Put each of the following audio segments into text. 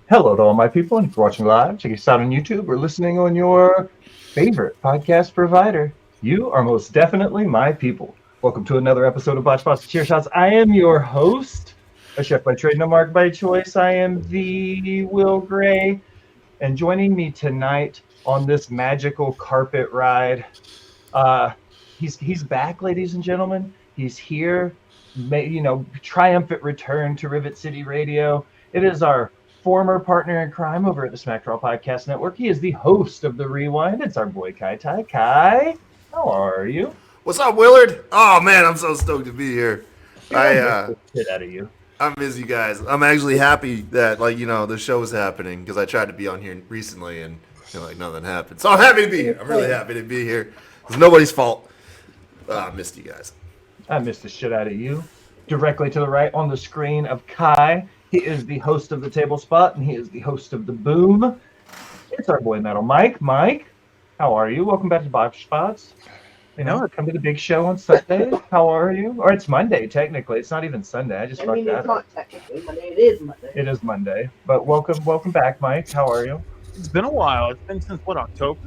Hello to all my people, and if you're watching live, check us out on YouTube or listening on your favorite podcast provider. You are most definitely my people. Welcome to another episode of Botched Spots and Cheer Shots. I am your host, a chef by trade, no mark by choice. I am the Will Gray, and joining me tonight on this magical carpet ride, uh, he's back, ladies and gentlemen. He's here, triumphant return to Rivet City Radio. It is our former partner in crime over at the Smackdraw Podcast Network. He is the host of The Rewind. It's our boy Kai Tai. Kai, how are you? What's up, Willard? Oh man, I'm so stoked to be here. Dude, I miss the shit out of you. I miss you guys. I'm actually happy that the show is happening because I tried to be on here recently and nothing happened. So I'm happy to be here. I'm really happy to be here. It's nobody's fault. I missed you guys. I missed the shit out of you. Directly to the right on the screen of Kai, he is the host of the Table Spot, and he is the host of the Boom. It's our boy Metal Mike. Mike, how are you? Welcome back to Botched Spots. Come to the big show on Sunday. How are you? Or it's Monday, technically. It's not even Sunday. It's not technically Monday. It is Monday. It is Monday. But welcome back, Mike. How are you? It's been a while. It's been since, October?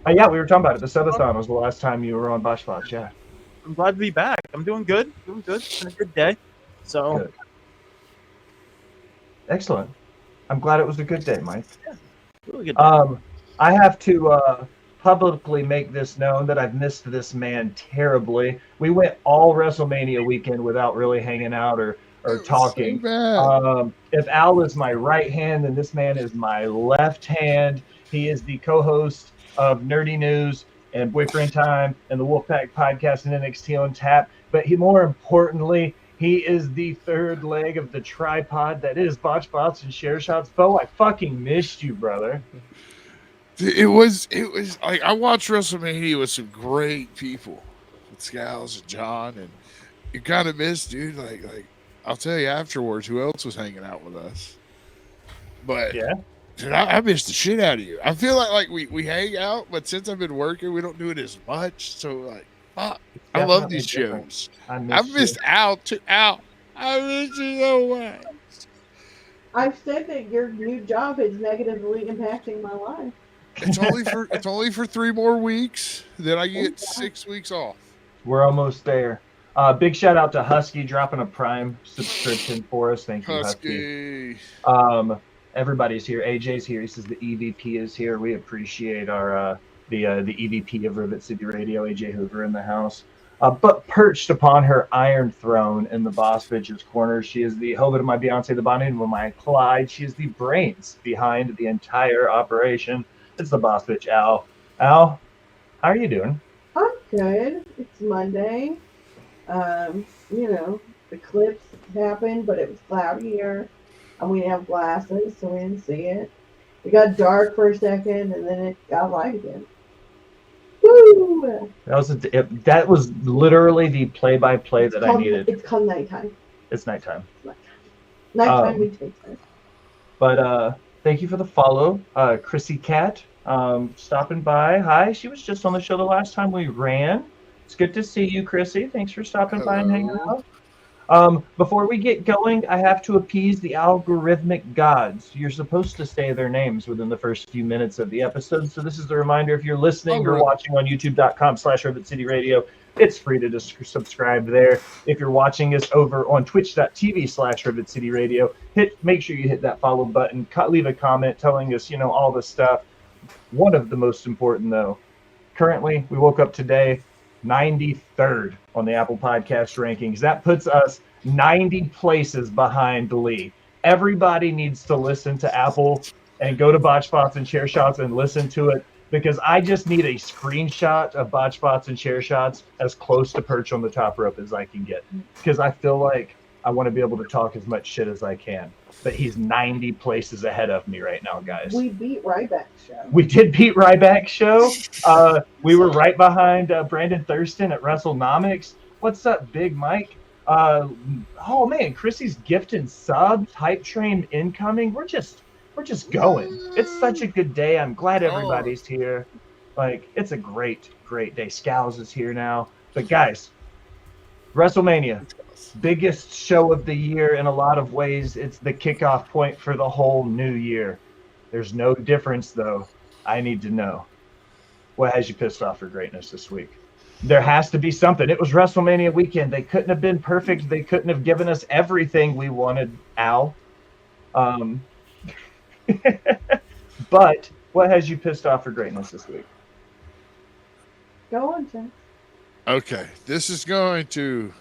Yeah, we were talking about it. The Subathon was the last time you were on Botched Spots, yeah. I'm glad to be back. I'm doing good. It's been a good day. So, good. Excellent. I'm glad it was a good day, Mike. Yeah, really good day. I have to publicly make this known that I've missed this man terribly. We went all WrestleMania weekend without really hanging out or talking. So if Al is my right hand, then this man is my left hand. He is the co-host of Nerdy News and Boyfriend Time and the Wolfpack Podcast and NXT on Tap. But more importantly, he is the third leg of the tripod that is Botched Spots and Share Shots. Bo, I fucking missed you, brother. it was like I watched WrestleMania with some great people, with Scals and John, and you kind of missed, dude. Like I'll tell you afterwards who else was hanging out with us. But yeah, dude, I missed the shit out of you. I feel like we hang out, but since I've been working, we don't do it as much. So fuck. I love these shows. I missed Al too. Al, I missed you so much. I've said that your new job is negatively impacting my life. It's only for 3 more weeks. Then I get 6 weeks off. We're almost there. Big shout out to Husky dropping a Prime subscription for us. Thank you, Husky. Everybody's here. AJ's here. He says the EVP is here. We appreciate our the EVP of Rivet City Radio, AJ Hoover, in the house. But perched upon her iron throne in the boss bitch's corner, she is the Hobbit of my Beyonce, the Bonnie of my Clyde. She is the brains behind the entire operation. It's the boss bitch, Al. Al, how are you doing? I'm good. It's Monday. The eclipse happened, but it was cloudy here. And we didn't have glasses, so we didn't see it. It got dark for a second, and then it got light again. Woo! That was literally the play-by-play that I needed. It's called nighttime. It's nighttime. Nighttime we take time. But thank you for the follow, Chrissy Cat, stopping by. Hi, she was just on the show the last time we ran. It's good to see you, Chrissy. Thanks for stopping by and hanging out. Before we get going, I have to appease the algorithmic gods. You're supposed to say their names within the first few minutes of the episode. So this is a reminder, if you're listening or watching on youtube.com/Rivet City Radio, it's free to just subscribe there. If you're watching us over on twitch.tv/Rivet City Radio, make sure you hit that follow button, leave a comment telling us, all the stuff. One of the most important, though, currently, we woke up today 93rd on the Apple Podcast rankings. That puts us 90 places behind Lee. Everybody needs to listen to Apple and go to Botched Spots and Share Shots and listen to it, because I just need a screenshot of Botched Spots and Share Shots as close to perch on the top rope as I can get, because I feel like I want to be able to talk as much shit as I can. But he's 90 places ahead of me right now, guys. We beat Ryback's show. We did beat Ryback's show. We were right behind Brandon Thurston at WrestleNomics. What's up, Big Mike? Oh man, Chrissy's gifting subs, hype train incoming. We're just going. It's such a good day. I'm glad everybody's here. It's a great day. Scowls is here now. But guys, WrestleMania, biggest show of the year in a lot of ways. It's the kickoff point for the whole new year. There's no difference, though. I need to know. What has you pissed off for greatness this week? There has to be something. It was WrestleMania weekend. They couldn't have been perfect. They couldn't have given us everything we wanted, Al. But what has you pissed off for greatness this week? Go on, Jen. Okay, this is going to.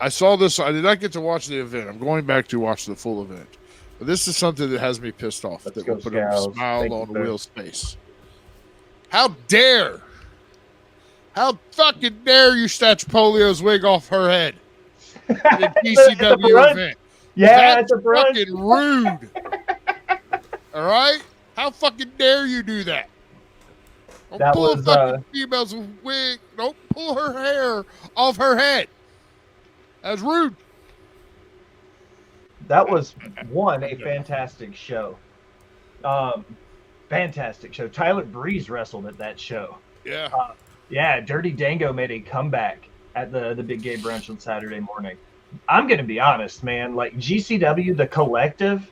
I saw this. I did not get to watch the event. I'm going back to watch the full event. But this is something that has me pissed off. Let's that go, will put a Scouts. smile Thank on you, sir. Will's face. How dare! How fucking dare you snatch Polio's wig off her head at a GCW event? Yeah, That's it's a brunch. fucking rude. All right? How fucking dare you do that? Don't That pull was, a fucking female's wig. Don't pull her hair off her head. That's rude. That was a fantastic show. Fantastic show. Tyler Breeze wrestled at that show. Yeah. Yeah, Dirty Dango made a comeback at the Big Gay Brunch on Saturday morning. I'm gonna be honest, man. Like GCW, the collective,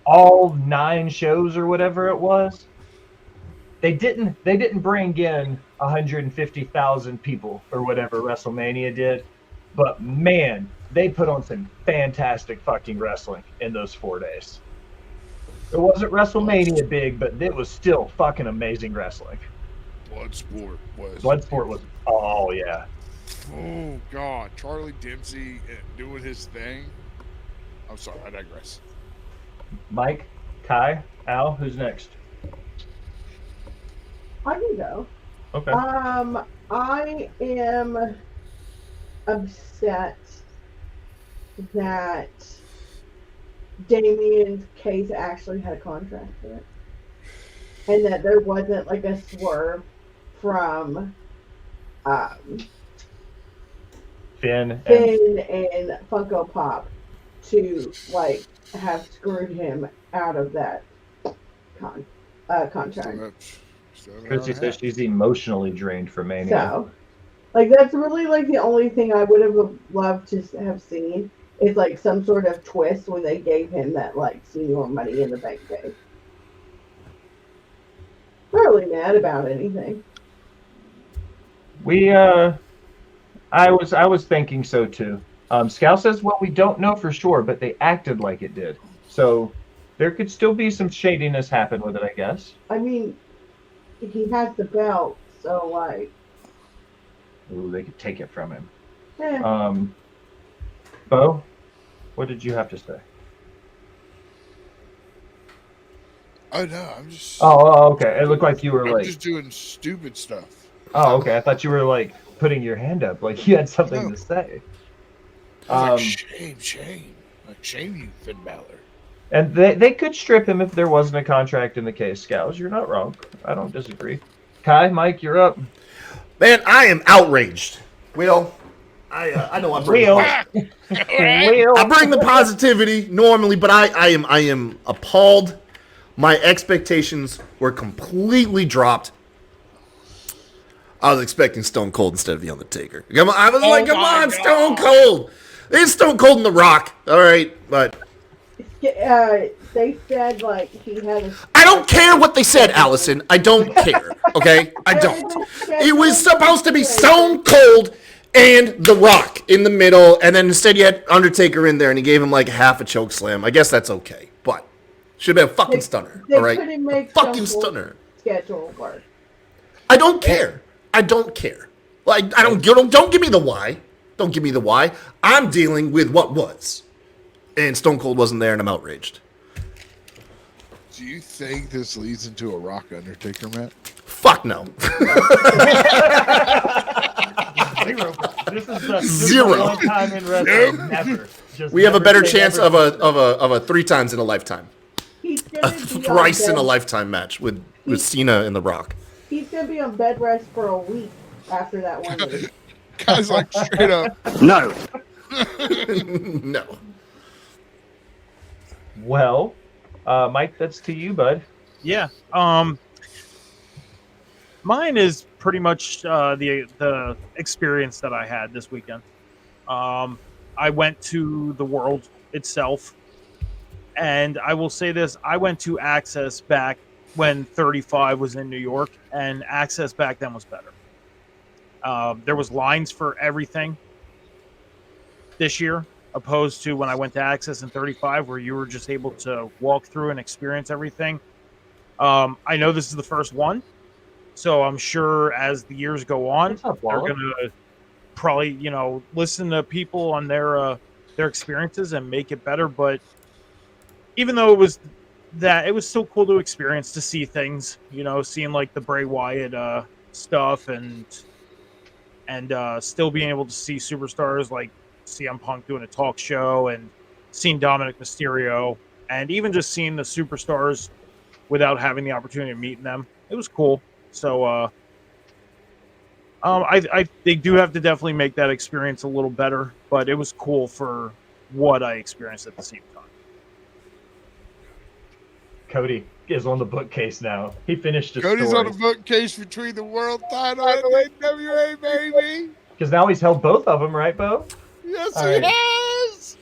all 9 shows or whatever it was, they didn't bring in 150,000 people or whatever WrestleMania did, but man, they put on some fantastic fucking wrestling in those 4 days. It wasn't WrestleMania big, but it was still fucking amazing wrestling. Bloodsport was, oh yeah. Oh God, Charlie Dempsey doing his thing. I'm sorry, I digress. Mike, Kai, Al, who's next? I can go. Okay. I am upset that Damien's case actually had a contract for it, and that there wasn't like a swerve from Finn and and Funko Pop to like have screwed him out of that contract. Chrissy says she's emotionally drained from Mania. So, like, that's really like the only thing I would have loved to have seen is like some sort of twist when they gave him that like senior money in the bank day. Not really mad about anything. I was thinking so too. Scout says, well, we don't know for sure, but they acted like it did. So there could still be some shadiness happen with it, I guess. I mean, he has the belt, so like. Ooh, they could take it from him. Eh. Bo, what did you have to say? Oh no, I'm just. Oh, okay. It looked like you were I'm like. just doing stupid stuff. Oh, okay. I thought you were like putting your hand up, like you had something to say. I was like, shame. Like, shame you, Finn Balor. And they could strip him if there wasn't a contract in the case, Scouts. You're not wrong. I don't disagree. Kai, Mike, you're up. Man, I am outraged. Will, I know I bring Will. I bring the positivity normally, but I am appalled. My expectations were completely dropped. I was expecting Stone Cold instead of The Undertaker. I was like, come on, Stone Cold. It's Stone Cold and The Rock. All right, but They said like he had a. I don't care what they said, Allison. I don't care. Okay, I don't. It was supposed to be Stone Cold and The Rock in the middle, and then instead you had Undertaker in there, and he gave him like half a choke slam. I guess that's okay, but should have been a fucking stunner. They All right, couldn't make fucking Stone Cold stunner. schedule work. I don't care. I don't care. Like I don't give me the why. Don't give me the why. I'm dealing with what was, and Stone Cold wasn't there, and I'm outraged. Do you think this leads into a Rock Undertaker match? Fuck no. This is the Zero. one time in wrestling. Never. Just We have a never better say chance never. of a 3 times in a lifetime, He's a gonna be thrice on in a bed- lifetime match with Cena and The Rock. He's gonna be on bed rest for a week after that one week. Guys, like straight up. No. No. Well, Mike, that's to you, bud. Yeah. Mine is pretty much the experience that I had this weekend. I went to the World itself, and I will say this: I went to Access back when 35 was in New York, and Access back then was better. There was lines for everything this year, opposed to when I went to Access in 35, where you were just able to walk through and experience everything. I know this is the first one, so I'm sure as the years go on, What's up, they're Walla? gonna probably, listen to people on their experiences and make it better. But even though it was still cool to experience, to see things, seeing like the Bray Wyatt stuff, and still being able to see superstars like CM Punk doing a talk show, and seeing Dominic Mysterio, and even just seeing the superstars without having the opportunity of meeting them. It was cool. So they do have to definitely make that experience a little better, but it was cool for what I experienced at the same time. Cody is on the bookcase now. He finished his Cody's story. on the bookcase between the world title and the NWA, baby. Because now he's held both of them, right, Bo? Yes, All he right. has.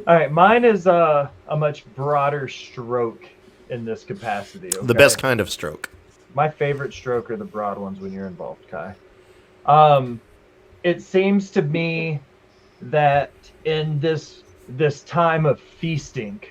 All right, mine is a much broader stroke in this capacity. The okay? best kind of stroke. My favorite stroke are the broad ones when you're involved, Kai. It seems to me that in this time of feasting,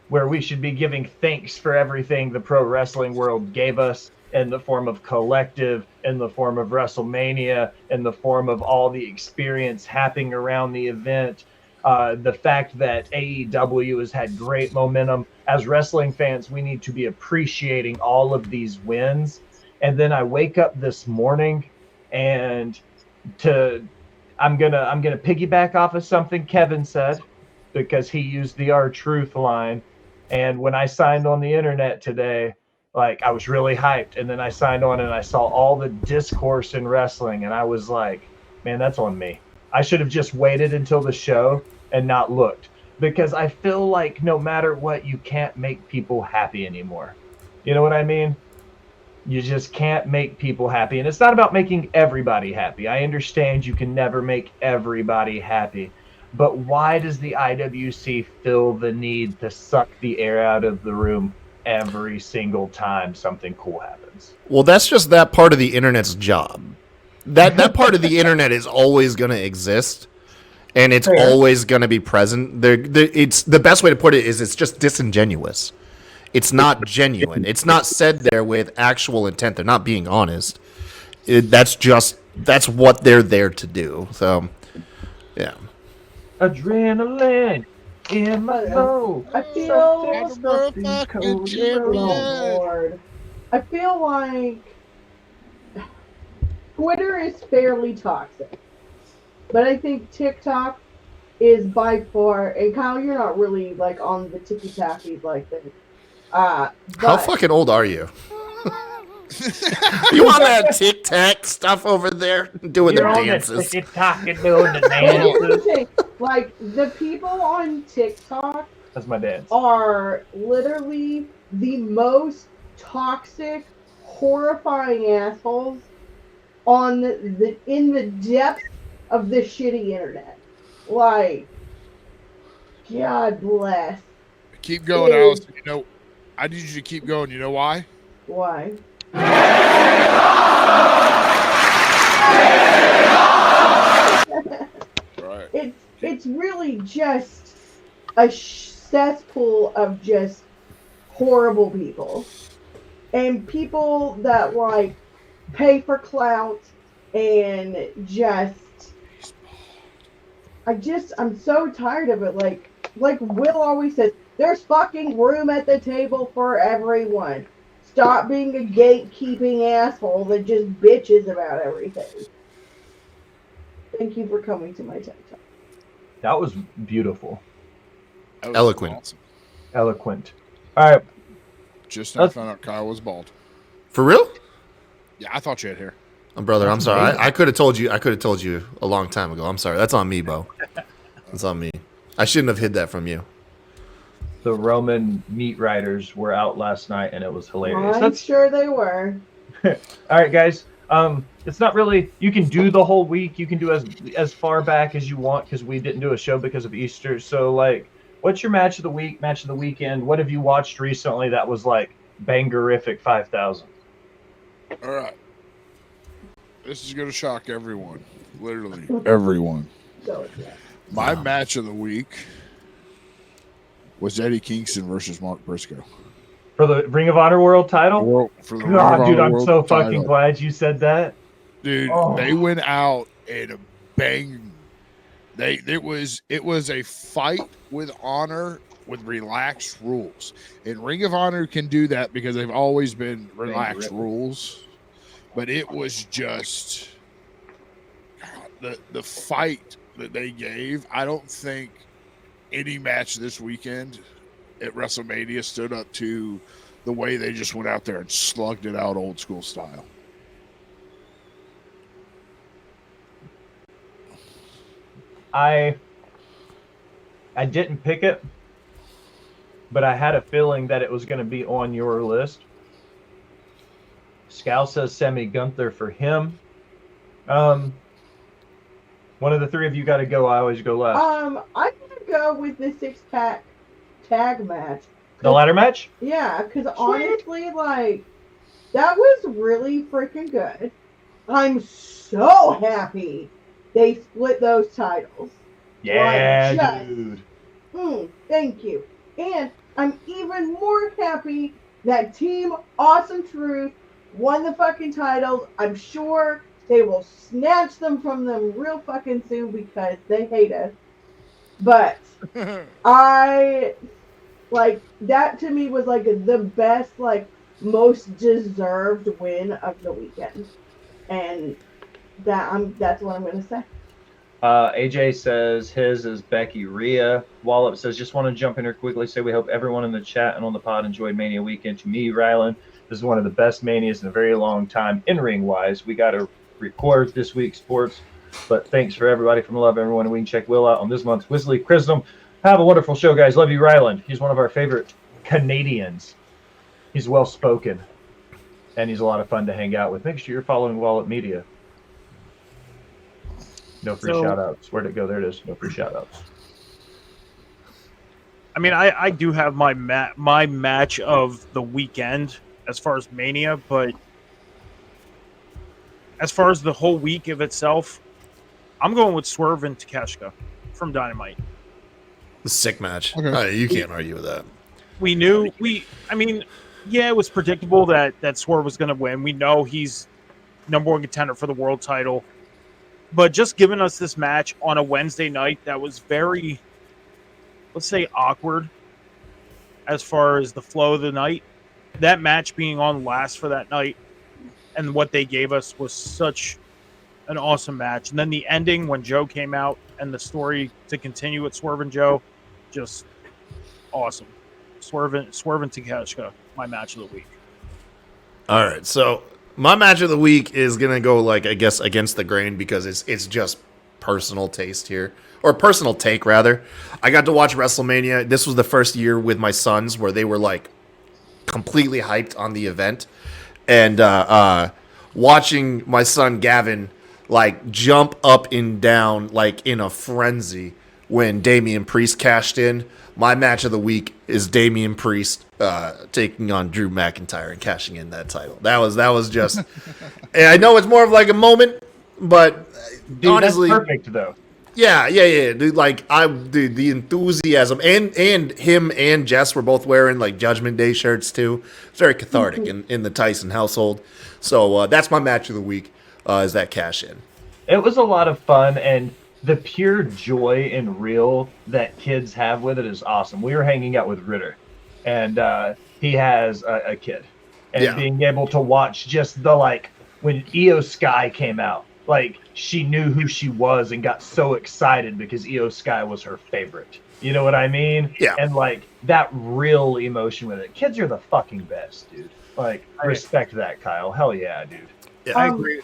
where we should be giving thanks for everything the pro wrestling world gave us in the form of collective, in the form of WrestleMania, in the form of all the experience happening around the event, the fact that AEW has had great momentum. As wrestling fans, we need to be appreciating all of these wins. And then I wake up this morning, and I'm gonna piggyback off of something Kevin said, because he used the R-Truth line. And when I signed on the internet today, like, I was really hyped, and then I signed on and I saw all the discourse in wrestling, and I was like, man, that's on me. I should have just waited until the show and not looked, because I feel like no matter what, you can't make people happy anymore. You know what I mean? You just can't make people happy. And it's not about making everybody happy. I understand you can never make everybody happy. But why does the IWC feel the need to suck the air out of the room every single time something cool happens? Well, that's just that part of the internet's job. That part of the internet is always going to exist, and it's Fair. always going to be present. It's the best way to put it is it's just disingenuous. It's not genuine. It's not said there with actual intent. They're not being honest. That's what they're there to do. So, yeah. Adrenaline in my soul. I feel Something cold in my Oh soul. Lord. I feel like Twitter is fairly toxic, but I think TikTok is by far. And Kyle, you're not really like on the ticky tackies like this. How But fucking old are you? You want that tic tac stuff over there doing You're the on dances? the TikTok and doing the and here's the dances. thing, like the people on TikTok That's my dance. are literally the most toxic, horrifying assholes in the depths of the shitty internet. Like, God bless. Keep going, Allison. I need you to keep going. You know why? Why? Right. It's really just a cesspool of just horrible people, and people that like pay for clout, and I'm so tired of it. Like Will always says, there's fucking room at the table for everyone. Stop being a gatekeeping asshole that just bitches about everything. Thank you for coming to my TED Talk. That was beautiful. That was Eloquent. awesome. Eloquent. All right. Just now found out Kyle was bald. For real? Yeah, I thought you had hair. Brother, I'm That's sorry. amazing. I could have told you. I could have told you a long time ago. I'm sorry. That's on me, Bo. That's on me. I shouldn't have hid that from you. The Roman meat riders were out last night, and it was hilarious. I'm sure they were. All right, guys. It's not really. You can do the whole week. You can do as far back as you want because we didn't do a show because of Easter. So like, what's your match of the week? Match of the weekend? What have you watched recently that was like bangerific 5,000? All right. This is going to shock everyone. Literally everyone. So, yeah. My match of the week was Eddie Kingston versus Mark Briscoe. For the Ring of Honor World title? For the God, dude, I'm World so fucking title. glad you said that. Dude, they went out and banged. It was a fight with honor with relaxed rules. And Ring of Honor can do that because they've always been relaxed rules. But it was just the fight that they gave. I don't think any match this weekend at WrestleMania stood up to the way they just went out there and slugged it out old school style. I didn't pick it, but I had a feeling that it was going to be on your list. Scal says Sammy Gunther for him. One of the three of you got to go. I always go last. I'm gonna go with the 6-pack tag match. The ladder match? Yeah, because honestly, like, that was really freaking good. I'm so happy they split those titles. Yeah, Like, dude. Thank you. And I'm even more happy that Team Awesome Truth won the fucking titles. I'm sure they will snatch them from them real fucking soon because they hate us. But that to me was like the best, like, most deserved win of the weekend. And that's what I'm gonna say. AJ says his is Becky Rhea. Wallop says, just want to jump in here quickly, say we hope everyone in the chat and on the pod enjoyed Mania weekend. To me, Ryland, this is one of the best Manias in a very long time, in-ring wise. We got to record this week's sports, but thanks for everybody from Love Everyone, and we can check Will out on this month's Wisley Chrism. Have a wonderful show, guys. Love you, Ryland. He's one of our favorite Canadians. He's well-spoken, and he's a lot of fun to hang out with. Make sure you're following Wallop Media. No free shout-outs. Where'd it go? There it is. No free shout-outs. I mean, I do have my match of the weekend as far as Mania, but as far as the whole week of itself, I'm going with Swerve and Takeshita from Dynamite. The sick match. Okay. You can't argue with that. We knew it was predictable that Swerve was going to win. We know he's number one contender for the world title. But just giving us this match on a Wednesday night that was very, let's say, awkward as far as the flow of the night. That match being on last for that night and what they gave us was such an awesome match. And then the ending when Joe came out and the story to continue with Swerve and Joe, just awesome. Swerve and Takeshita, my match of the week. All right, so my match of the week is gonna go, like, I guess, against the grain because it's just personal taste here, or personal take rather. I got to watch WrestleMania. This was the first year with my sons where they were like completely hyped on the event, and watching my son Gavin like jump up and down like in a frenzy when Damian Priest cashed in. My match of the week is Damian Priest taking on Drew McIntyre and cashing in that title. That was just. And I know it's more of like a moment, but Dude, honestly, that's perfect though. Yeah, dude. Like the enthusiasm and him and Jess were both wearing like Judgment Day shirts too. It's very cathartic in the Tyson household. So that's my match of the week. Is that cash in? It was a lot of fun, and the pure joy and real that kids have with it is awesome. We were hanging out with Ritter, and he has a kid, and being able to watch just the, like, when Io Sky came out, like, she knew who she was and got so excited because Io Sky was her favorite. You know what I mean? Yeah. And like that real emotion with it. Kids are the fucking best, dude. Like, respect that, Kyle. Hell yeah, dude. Yeah, I agree.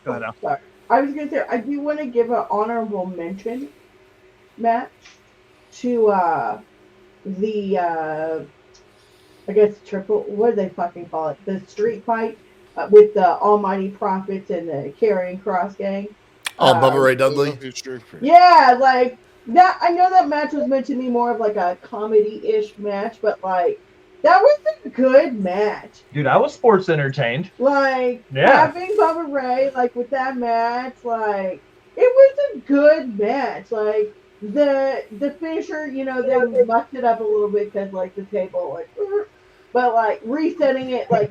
Go ahead, Al. Sorry. I was gonna say I do want to give an honorable mention match to the I guess triple, what do they fucking call it? The street fight with the Almighty Prophets and the Karrion Cross gang. Oh, Bubba Ray Dudley. Yeah, like that. I know that match was meant to be more of like a comedy-ish match, but like that was a good match. Dude, I was sports entertained. Like Yeah. having Bubba Ray like with that match, like it was a good match. Like the finisher, you know, they mucked it up a little bit because like the table, like, but like resetting it, like.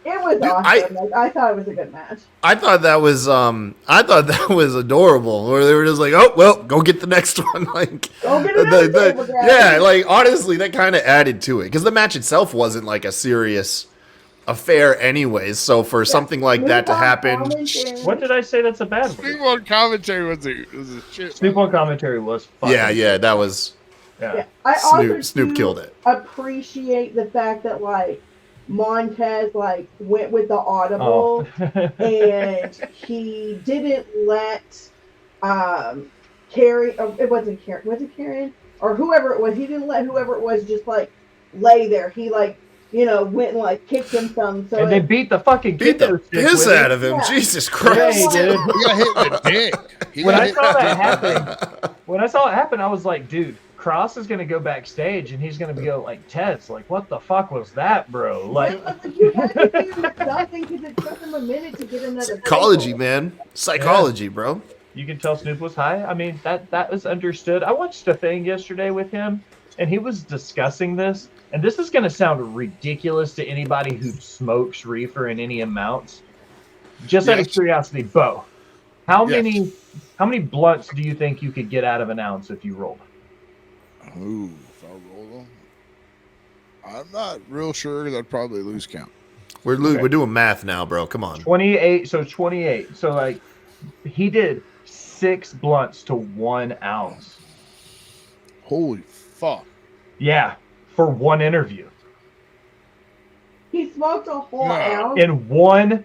It was Dude, awesome. I thought it was a good match. I thought that was adorable. Where they were just like, oh well, go get the next one. Like, go get another table, yeah, like honestly, that kind of added to it because the match itself wasn't like a serious affair, anyways. So for something like that to happen, what did I say? That's a bad one. Snoop on commentary was a shit. Snoop on commentary was fun. Yeah, that was. Yeah. I also Snoop killed it. Appreciate the fact that like Montez like went with the audible and he didn't let Carrie, it wasn't Karen, was it Karen or whoever it was, he didn't let whoever it was just like lay there. He like, you know, went and like kicked him some. So and they beat the fucking piss out of him. Yeah. Jesus Christ! Yeah, he did. He got hit in the dick. When I saw that happen, I was like, dude, Cross is gonna go backstage and he's gonna be like, Tez, like, what the fuck was that, bro? Like, you had to do something because it took him a minute to get another. Psychology, man. Psychology, bro. You can tell Snoop was high. I mean, that was understood. I watched a thing yesterday with him, and he was discussing this. And this is gonna sound ridiculous to anybody who smokes reefer in any amounts. Just out of curiosity, Bo, how many blunts do you think you could get out of an ounce if you rolled? Ooh, if I roll them, I'm not real sure because I'd probably lose count. We're doing math now, bro. Come on. 28. So 28. So like, he did 6 blunts to 1 ounce. Holy fuck! Yeah, for one interview. He smoked a whole ounce in one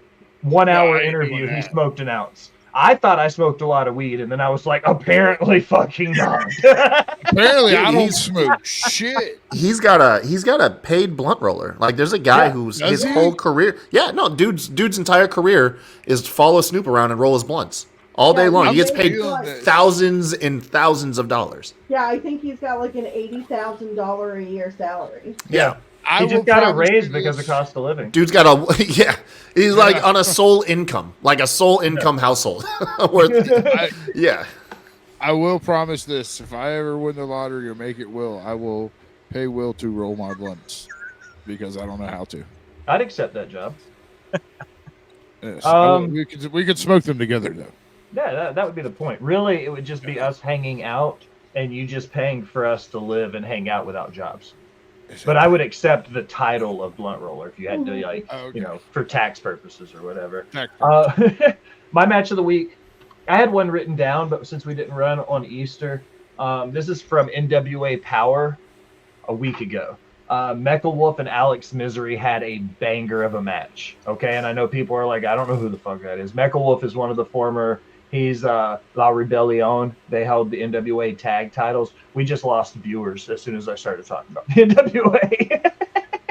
hour interview. He smoked an ounce. I thought I smoked a lot of weed, and then I was like, apparently fucking not. Apparently, dude, I don't smoke shit. He's got a paid blunt roller. Like, there's a guy who's his whole career. Yeah, no, dude's entire career is to follow Snoop around and roll his blunts all day long. He gets paid thousands and thousands of dollars. Yeah, I think he's got like an $80,000 a year salary. Yeah. He just got a raise because of cost of living. Dude's got he's like on a sole income, like a sole income household. I will promise this: if I ever win the lottery or make it, I will pay Will to roll my blunts because I don't know how to. I'd accept that job. Yes. We could smoke them together though. Yeah, that would be the point. Really, it would just be us hanging out and you just paying for us to live and hang out without jobs. But I would accept the title of blunt roller if you had to, like, you know, for tax purposes or whatever. My match of the week, I had one written down, but since we didn't run on Easter, this is from NWA Power a week ago. Mecha Wolf and Alex Misery had a banger of a match. Okay, and I know people are like, I don't know who the fuck that is. Mecha Wolf is one of the former. He's La Rebellion. They held the NWA tag titles. We just lost viewers as soon as I started talking about the NWA.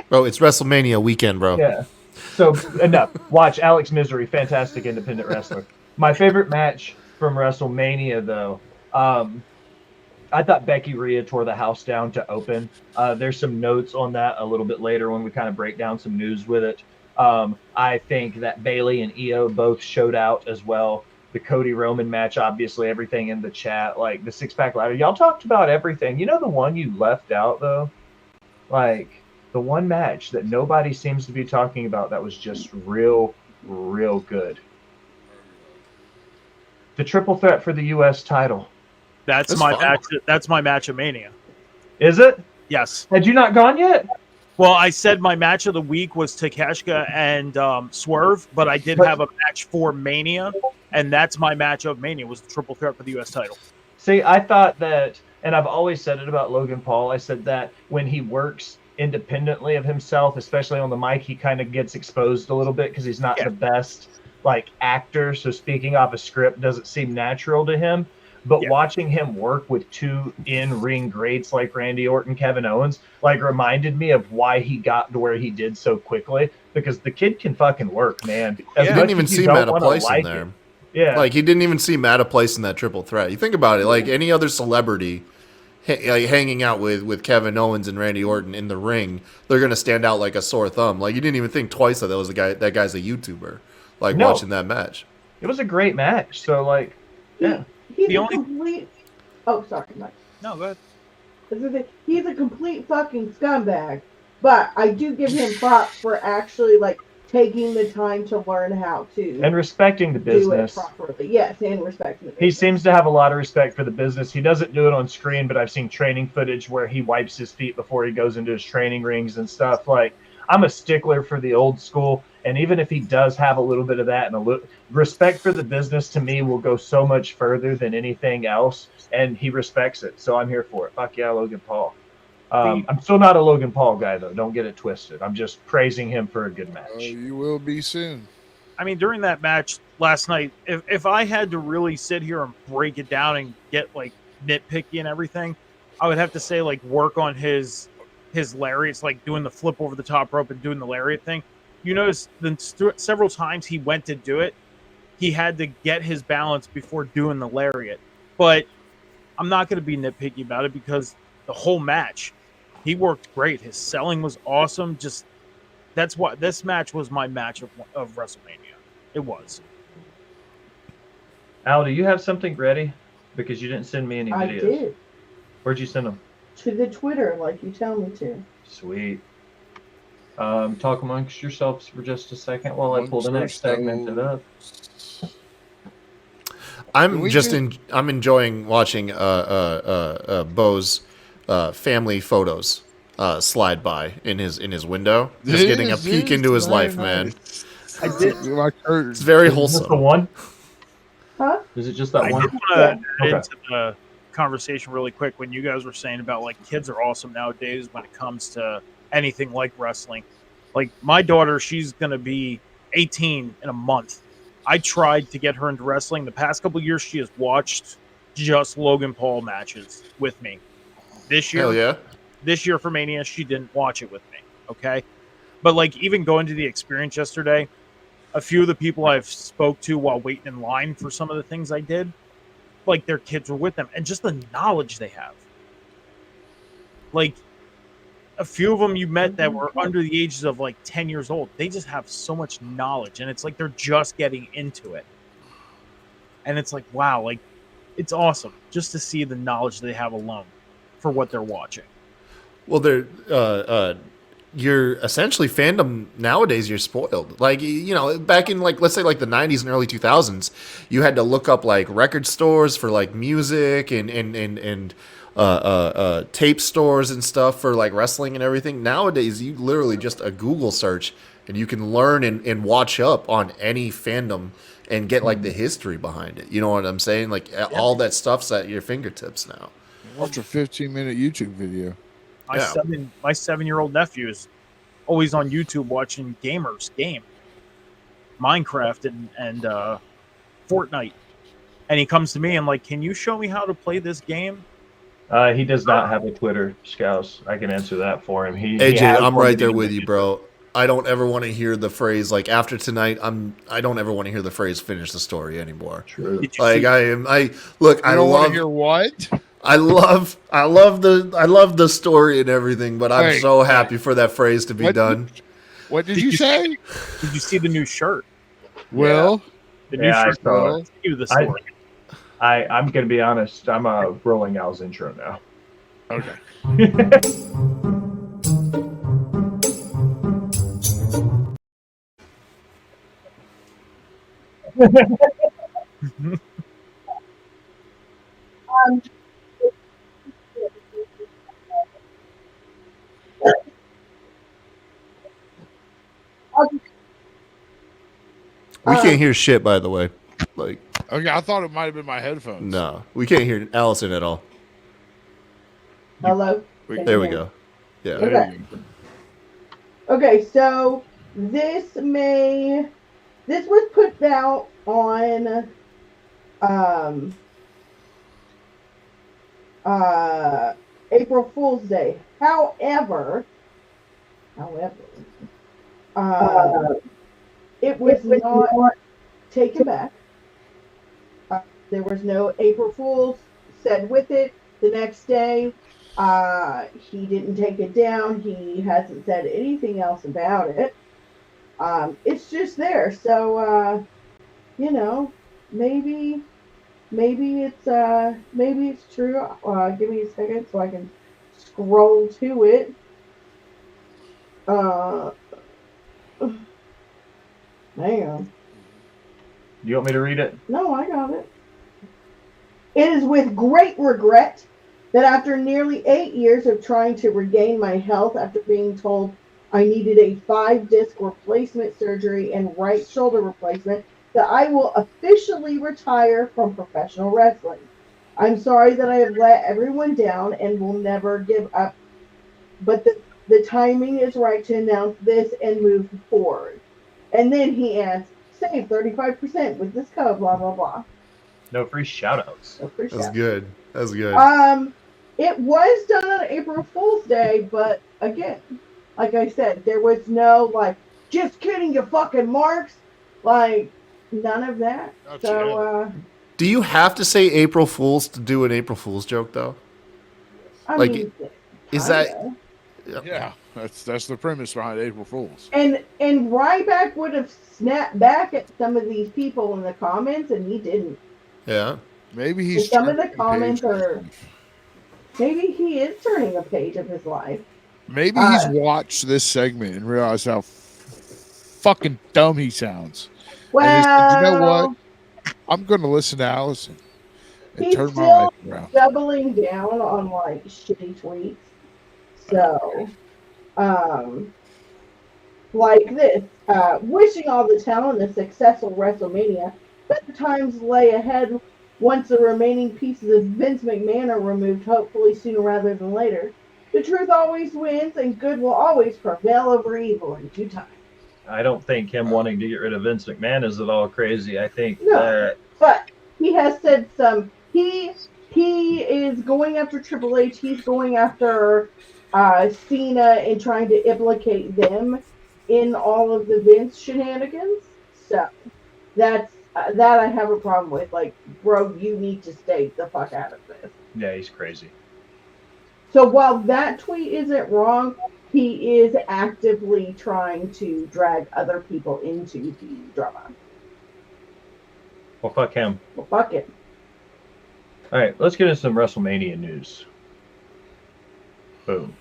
Bro, it's WrestleMania weekend, bro. Yeah. So enough. Watch Alex Misery, fantastic independent wrestler. My favorite match from WrestleMania, though, I thought Becky Rhea tore the house down to open. There's some notes on that a little bit later when we kind of break down some news with it. I think that Bayley and Io both showed out as well. The Cody Roman match, obviously, everything in the chat, like the 6-pack ladder. Y'all talked about everything. You know the one you left out, though? Like, the one match that nobody seems to be talking about that was just real, real good. The triple threat for the U.S. title. That's my match. That's my match of Mania. Is it? Yes. Had you not gone yet? Well, I said my match of the week was Takeshita and Swerve, but I did have a match for Mania, and that's my match of Mania was the triple threat for the U.S. title. See, I thought that, and I've always said it about Logan Paul, I said that when he works independently of himself, especially on the mic, he kind of gets exposed a little bit because he's not the best, like, actor, so speaking off a script doesn't seem natural to him. but Yeah. watching him work with two in-ring greats like Randy Orton, Kevin Owens, like reminded me of why he got to where he did so quickly, because the kid can fucking work, man. As He much didn't even as you seem don't out of want to place in like there. it. Yeah. Like, he didn't even seem out of place in that triple threat. You think about it, like any other celebrity like hanging out with Kevin Owens and Randy Orton in the ring, they're gonna stand out like a sore thumb. Like, you didn't even think twice that was a guy. That guy's a YouTuber. Like, No. watching that match. It was a great match. So like, yeah. He's The a only- complete. Oh, sorry, Mike. No, go ahead. He's a complete fucking scumbag. But I do give him props for actually like taking the time to learn how to And respecting the do it business. properly. Yes, and respecting the He business. seems to have a lot of respect for the business. He doesn't do it on screen, but I've seen training footage where he wipes his feet before he goes into his training rings and stuff. Like, I'm a stickler for the old school, and even if he does have a little bit of that and respect for the business, to me will go so much further than anything else, and he respects it. So I'm here for it. Fuck yeah, Logan Paul. I'm still not a Logan Paul guy, though. Don't get it twisted. I'm just praising him for a good match. You will be soon. I mean, during that match last night, if I had to really sit here and break it down and get like nitpicky and everything, I would have to say like work on his lariats, like doing the flip over the top rope and doing the lariat thing. You notice several times he went to do it, he had to get his balance before doing the lariat. But I'm not going to be nitpicky about it because the whole match, he worked great. His selling was awesome. Just that's what this match was, my match of WrestleMania. It was. Al, do you have something ready? Because you didn't send me any videos. I did. Where'd you send them? To the Twitter, like you tell me to. Sweet. Talk amongst yourselves for just a second while I pull the next segment up. I'm enjoying watching Bo's family photos slide by in his window, just getting a peek into his life, man. I did my curtains. It's very Is it just the wholesome. one? Huh? Is it just that I one? did want to add Okay. into the conversation really quick when you guys were saying about like kids are awesome nowadays when it comes to anything like wrestling. Like my daughter, she's gonna be 18 in a month. I tried to get her into wrestling. The past couple of years, she has watched just Logan Paul matches with me. This year, Hell yeah. this year for Mania, she didn't watch it with me. Okay. But like even going to the experience yesterday, a few of the people I've spoke to while waiting in line for some of the things I did, like their kids were with them and just the knowledge they have. Like a few of them you met that were under the ages of like 10 years old. They just have so much knowledge and it's like they're just getting into it. And it's like, wow, like it's awesome just to see the knowledge they have alone for what they're watching. Well, they're you're essentially fandom nowadays. You're spoiled. Like, you know, back in like let's say like the 90s and early 2000s, you had to look up like record stores for like music and tape stores and stuff for like wrestling and everything. Nowadays, you literally just a Google search and you can learn and watch up on any fandom and get like the history behind it. You know what I'm saying? Like all that stuff's at your fingertips now. Watch a 15-minute YouTube video. My Yeah. my 7-year-old nephew is always on YouTube watching gamers game Minecraft and Fortnite, and he comes to me and like, can you show me how to play this game? He does not have a Twitter, Scouse. I can answer that for him. He AJ, has I'm one right that he there with you, uses. bro. I don't ever want to hear the phrase like after tonight. I don't ever want to hear the phrase finish the story anymore. True. Did you Like see- I look. I I don't want love to hear what. I love the story and everything, but I'm Hey, so happy for that phrase to be What? done. What did Did you you- say? Did you see the new shirt? Well, The new Yeah, I shirt. saw it. You the story. I'm gonna be honest. I'm rolling Al's intro now. okay. We can't hear shit, by the way. Like, Okay, I thought it might have been my headphones. no, we can't hear Allison at all. Hello? There we go. Yeah. There Okay. you go. Okay, so this was put out on April Fool's Day. However, uh, it was not taken back. There was no April Fool's said with it. The next day, he didn't take it down. He hasn't said anything else about it. It's just there. So, maybe it's true. Give me a second so I can scroll to it. Hang on. Do you want me to read it? No, I got it. It is with great regret that after nearly 8 years of trying to regain my health after being told I needed a 5-disc replacement surgery and right shoulder replacement, that I will officially retire from professional wrestling. I'm sorry that I have let everyone down and will never give up, but the timing is right to announce this and move forward. And then he adds, save 35% with this code, blah, blah, blah. No free shout-outs. That's good. That's good. It was done on April Fool's Day, but again, like I said, there was no, just kidding, you fucking marks. None of that. Do you have to say April Fool's to do an April Fool's joke, though? I mean, is that... Yeah, that's the premise behind April Fools. And Ryback would have snapped back at some of these people in the comments, and he didn't. Yeah. Maybe he's some of the comments are... Maybe he is turning a page of his life. Maybe he's watched this segment and realized how fucking dumb he sounds. Well, and he said, you know what? I'm going to listen to Allison and he's turn my still life around. doubling down on shitty tweets. So, like this, wishing all the talent a successful WrestleMania. Better times lay ahead once the remaining pieces of Vince McMahon are removed, hopefully sooner rather than later. The truth always wins, and good will always prevail over evil in due time. I don't think him wanting to get rid of Vince McMahon is at all crazy. I think but he has said he is going after Triple H. He's going after Cena and trying to implicate them in all of the Vince shenanigans. So that I have a problem with. Bro, you need to stay the fuck out of this. Yeah, he's crazy. So while that tweet isn't wrong, he is actively trying to drag other people into the drama. Well, fuck him. Well, fuck it. All right, let's get into some WrestleMania news. Boom.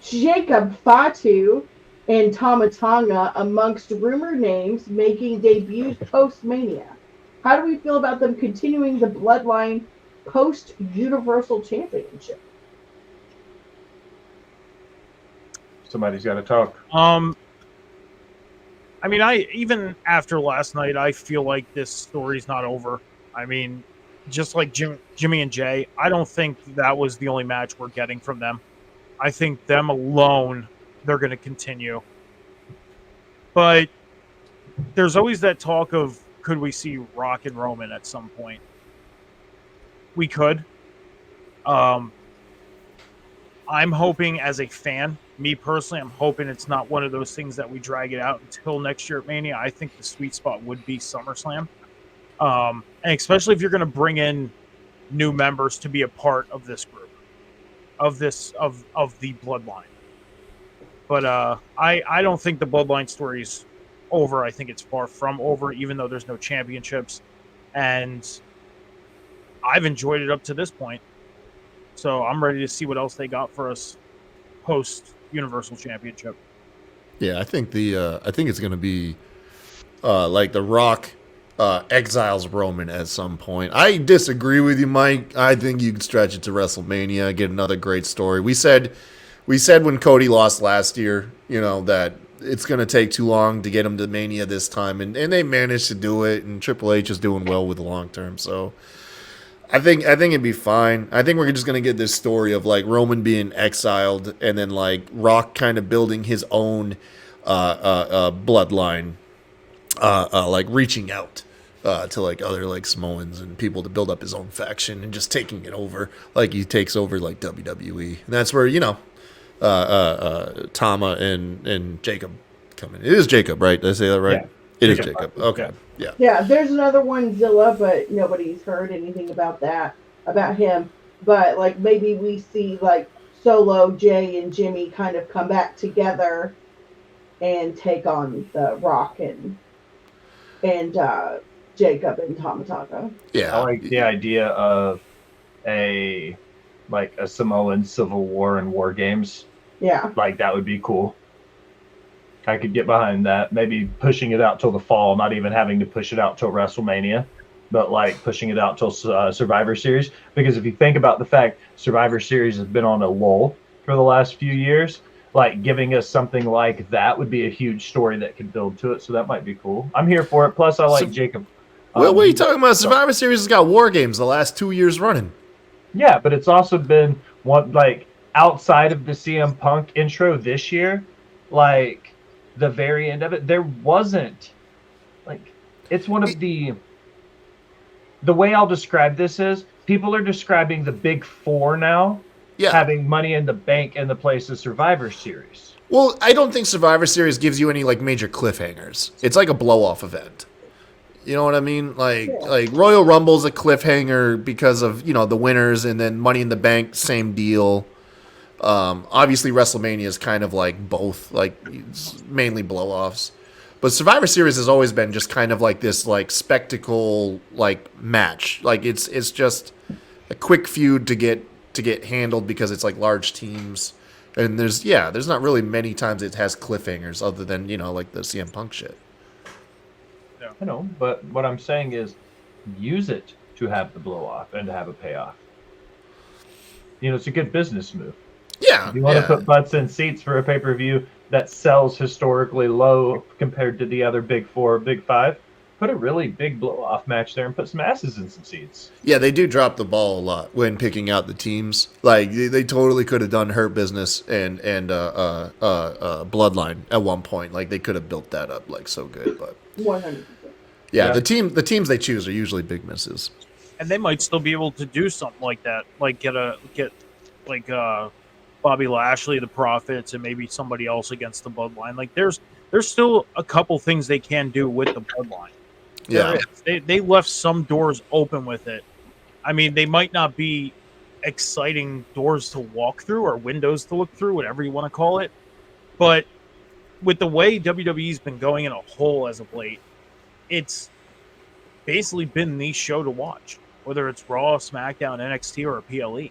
Jacob Fatu and Tamatanga amongst rumored names making debuts post-Mania. How do we feel about them continuing the Bloodline post-Universal Championship? Somebody's got to talk. I mean, even after last night, I feel like this story's not over. I mean, just like Jimmy and Jay, I don't think that was the only match we're getting from them. I think them alone, they're going to continue. But there's always that talk of, could we see Rock and Roman at some point? We could. I'm hoping as a fan, me personally, I'm hoping it's not one of those things that we drag it out until next year at Mania. I think the sweet spot would be SummerSlam. And especially if you're going to bring in new members to be a part of this group, of the Bloodline. But I don't think the Bloodline story's over. I think it's far from over, even though there's no championships. And I've enjoyed it up to this point. So I'm ready to see what else they got for us post Universal Championship. Yeah, I think it's going to be like The Rock exiles Roman at some point. I disagree with you, Mike. I think you can stretch it to WrestleMania, get another great story. We said when Cody lost last year, that it's going to take too long to get him to Mania this time, and they managed to do it, and Triple H is doing well with the long term. So I think it'd be fine. I think we're just going to get this story of Roman being exiled and then Rock kind of building his own bloodline, reaching out to like other like Samoans and people to build up his own faction and just taking it over like he takes over like WWE. And that's where Tama and Jacob come in. It is Jacob, right? Did I say that right? Yeah. It is Jacob. Jacob. Okay. Yeah. Yeah, there's another one, Zilla, but nobody's heard anything about him. But like maybe we see like Solo, Jay, and Jimmy kind of come back together and take on the Rock and Jacob and Tamataka. Yeah. I like the idea of a Samoan Civil War and War Games. Yeah. Like that would be cool. I could get behind that. Maybe pushing it out till the fall, not even having to push it out till WrestleMania, but like pushing it out till Survivor Series. Because if you think about the fact Survivor Series has been on a lull for the last few years, like giving us something like that would be a huge story that could build to it. So that might be cool. I'm here for it. Plus, I like Jacob. What are you talking about? Survivor Series has got War Games the last 2 years running. Yeah, but it's also been one like outside of the CM Punk intro this year, like the very end of it, there wasn't like it's one of the way I'll describe this is people are describing the big four now having Money in the Bank in the place of Survivor Series. Well, I don't think Survivor Series gives you any like major cliffhangers. It's like a blow-off event. You know what I mean? Like Royal Rumble's a cliffhanger because of, the winners, and then Money in the Bank, same deal. Obviously WrestleMania is kind of like both, like it's mainly blow-offs. But Survivor Series has always been just kind of like this like spectacle like match. Like it's just a quick feud to get handled because it's like large teams. And there's not really many times it has cliffhangers other than, like the CM Punk shit. I know, but what I'm saying is use it to have the blow off and to have a payoff. It's a good business move. Yeah. If you want to put butts in seats for a pay-per-view that sells historically low compared to the other big four, big five, put a really big blow-off match there and put some asses in some seats. Yeah, they do drop the ball a lot when picking out the teams. Like, they totally could have done Hurt Business and Bloodline at one point. Like, they could have built that up, like, so good. But 100%. Yeah, the teams they choose are usually big misses. And they might still be able to do something like that. Like, get Bobby Lashley, the Profits, and maybe somebody else against the Bloodline. Like, there's still a couple things they can do with the Bloodline. Yeah. They left some doors open with it. I mean, they might not be exciting doors to walk through or windows to look through, whatever you want to call it. But with the way WWE's been going in a hole as of late, it's basically been the show to watch, whether it's Raw, SmackDown, NXT, or a PLE.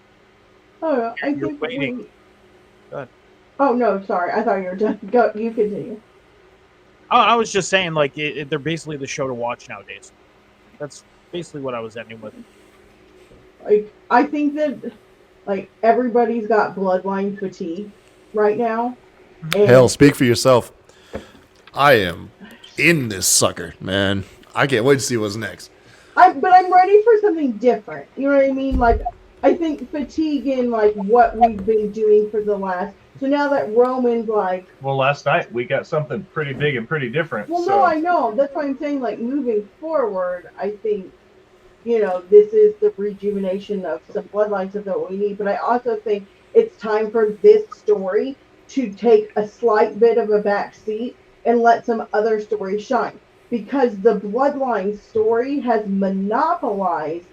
Oh, I You're think waiting. Go ahead. Oh no, sorry. I thought you were done. Go. You continue. I was just saying, like, they're basically the show to watch nowadays. That's basically what I was ending with. Like, I think that, like, everybody's got bloodline fatigue right now. And Hell, speak for yourself. I am in this sucker, man. I can't wait to see what's next. but I'm ready for something different. You know what I mean? Like, I think fatigue in, like, what we've been doing for the last... So now that Roman's, like... Well, last night we got something pretty big and pretty different. Well, no, I know. That's why I'm saying, like, moving forward, I think, this is the rejuvenation of some bloodline stuff that we need. But I also think it's time for this story to take a slight bit of a back seat and let some other stories shine. Because the bloodline story has monopolized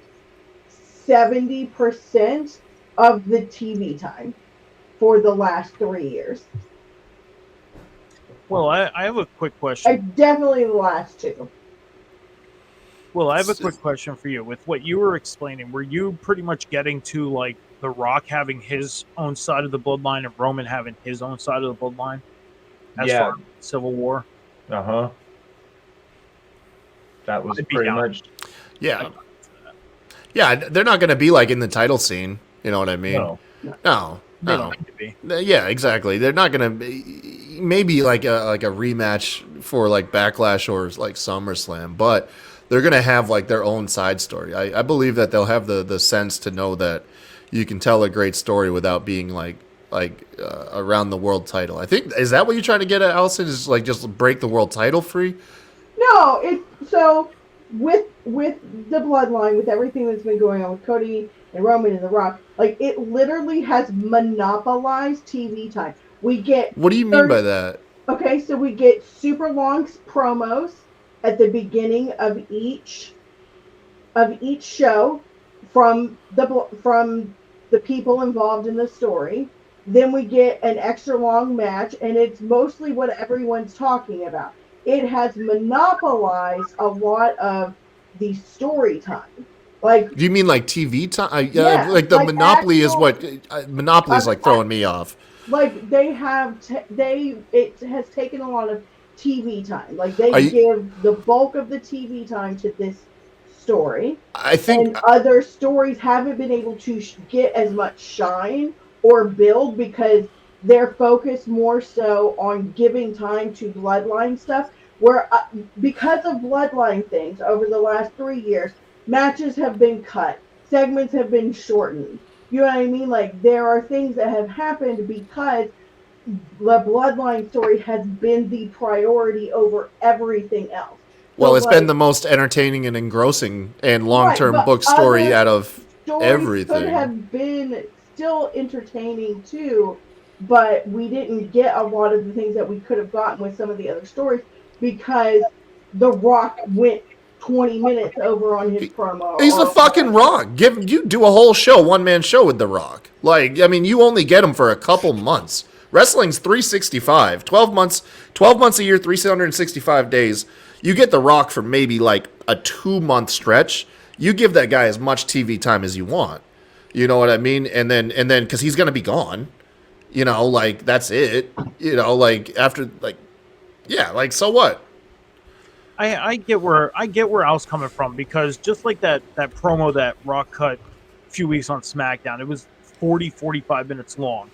70% of the TV time for the last 3 years. Well, I have a quick question. Definitely the last two. Well, I have a quick question for you. With what you were explaining, were you pretty much getting to, like, The Rock having his own side of the bloodline and Roman having his own side of the bloodline? As far as Civil War? Uh-huh. That was pretty much... Yeah. Yeah, they're not going to be, like, in the title scene. You know what I mean? No. They don't need to be. Yeah, exactly. They're not going to be... Maybe, like a rematch for, like, Backlash or, like, SummerSlam, but... They're going to have, like, their own side story. I believe that they'll have the sense to know that you can tell a great story without being, like around the world title. I think, is that what you're trying to get at, Allison? Is, like, just break the world title free? No, so with the bloodline, with everything that's been going on with Cody and Roman and The Rock, like it literally has monopolized TV time. We get What do you mean by that? Okay, so we get super long promos at the beginning of each show from the people involved in the story. Then we get an extra long match, and it's mostly what everyone's talking about. It has monopolized a lot of the story time. Like, Do you mean like TV time? Yeah, like the like Monopoly actual- is what Monopoly is like throwing me off. like they have it has taken a lot of TV time. Like they Are you- give the bulk of the TV time to this story, I think and other stories haven't been able to get as much shine or build because they're focused more so on giving time to bloodline stuff. Where because of bloodline things over the last 3 years, matches have been cut, segments have been shortened. You know what I mean? Like there are things that have happened because the bloodline story has been the priority over everything else. well, So, it's been the most entertaining and engrossing and long-term but book story other out of stories everything. could have been still entertaining too, but we didn't get a lot of the things that we could have gotten with some of the other stories because The Rock went 20 minutes over on his promo. He's the or fucking whatever. Rock. You do a whole show, one-man show with the Rock. Like, I mean, you only get him for a couple months. Wrestling's 365, 12 months a year, 365 days. You get the Rock for maybe like a 2-month stretch. You give that guy as much TV time as you want. You know what I mean? And then because he's gonna be gone. You know, like that's it. You know, like after like, yeah, like so what? I get where I was coming from, because just like that promo that Rock cut a few weeks on SmackDown, it was 45 minutes long.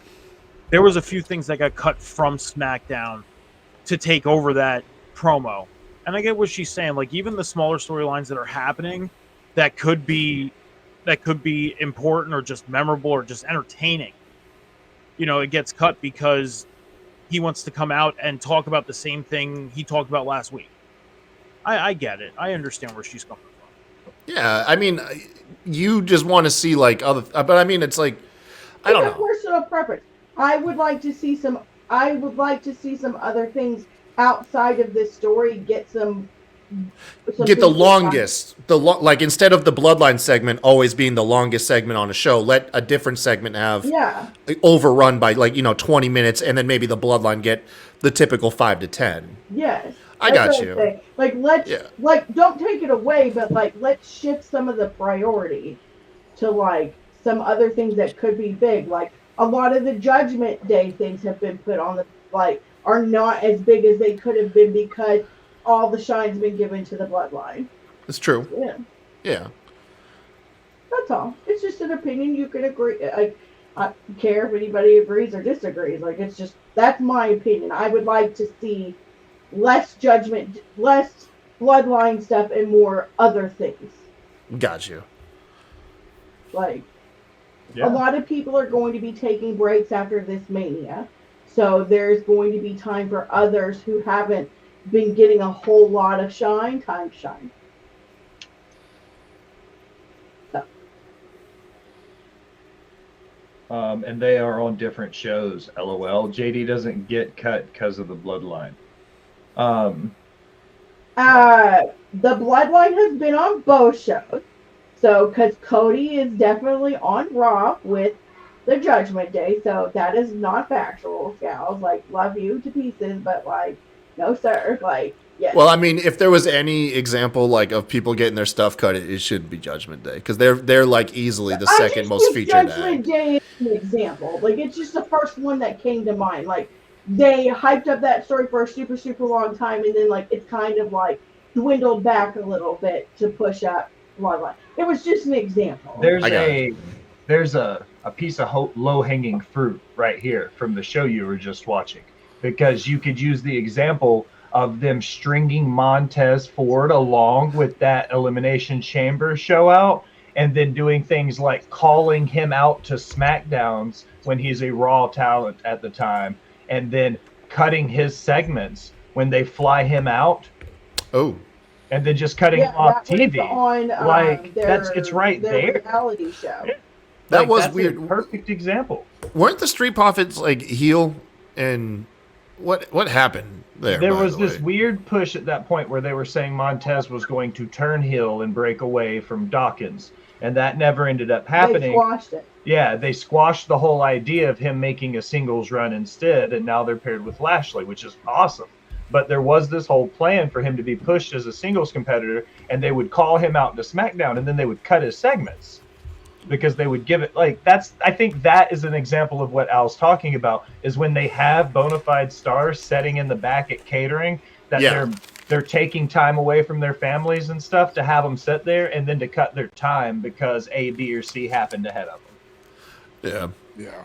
There was a few things that got cut from SmackDown to take over that promo. And I get what she's saying. Like even the smaller storylines that are happening that could be important or just memorable or just entertaining, you know, it gets cut because he wants to come out and talk about the same thing he talked about last week. I get it. I understand where she's coming from. Yeah, I mean, you just want to see like other, but I mean, it's like I don't It's a know. personal preference. I would like to see some other things outside of this story. Get the longest, like instead of the Bloodline segment always being the longest segment on a show, let a different segment have overrun by 20 minutes, and then maybe the Bloodline get the typical 5 to 10. Yes. I got you. Like don't take it away, but let's shift some of the priority to some other things that could be big. Like a lot of the Judgment Day things have been put on the are not as big as they could have been because all the shine's been given to the Bloodline. It's true. Yeah. That's all. It's just an opinion. You can agree. I don't care if anybody agrees or disagrees. It's just that's my opinion. I would like to see less Bloodline stuff and more other things. Got you. A lot of people are going to be taking breaks after this Mania, so there's going to be time for others who haven't been getting a whole lot of time to shine. So. And they are on different shows. LOL. JD doesn't get cut because of the Bloodline. The Bloodline has been on both shows. So, because Cody is definitely on Raw with the Judgment Day, so that is not factual, gals. Love you to pieces, but no, sir. Yes. Well, I mean, if there was any example of people getting their stuff cut, it shouldn't be Judgment Day because they're easily the second most featured Judgment Day is an example. It's just the first one that came to mind. They hyped up that story for a super, super long time, and then it's kind of dwindled back a little bit to push up Bloodline. It was just an example. There's a piece of low-hanging fruit right here from the show you were just watching, because you could use the example of them stringing Montez Ford along with that Elimination Chamber show out, and then doing things like calling him out to SmackDowns when he's a Raw talent at the time, and then cutting his segments when they fly him out. Oh. and then just cutting Yeah, him off that was TV. on Like, their, it's right their there. reality show. Yeah. That Like, was that's weird. A perfect example. Weren't the Street Profits like heel? And what happened there? There by was the this way? weird push at that point where they were saying Montez was going to turn heel and break away from Dawkins, and that never ended up They happening. squashed it. Yeah, they squashed the whole idea of him making a singles run instead, and now they're paired with Lashley, which is awesome. But there was this whole plan for him to be pushed as a singles competitor, and they would call him out to SmackDown, and then they would cut his segments because they would give it like that's. I think that is an example of what Al's talking about is when they have bona fide stars setting in the back at catering that Yeah. they're taking time away from their families and stuff to have them sit there and then to cut their time because A, B, or C happened ahead of them. Yeah. Yeah.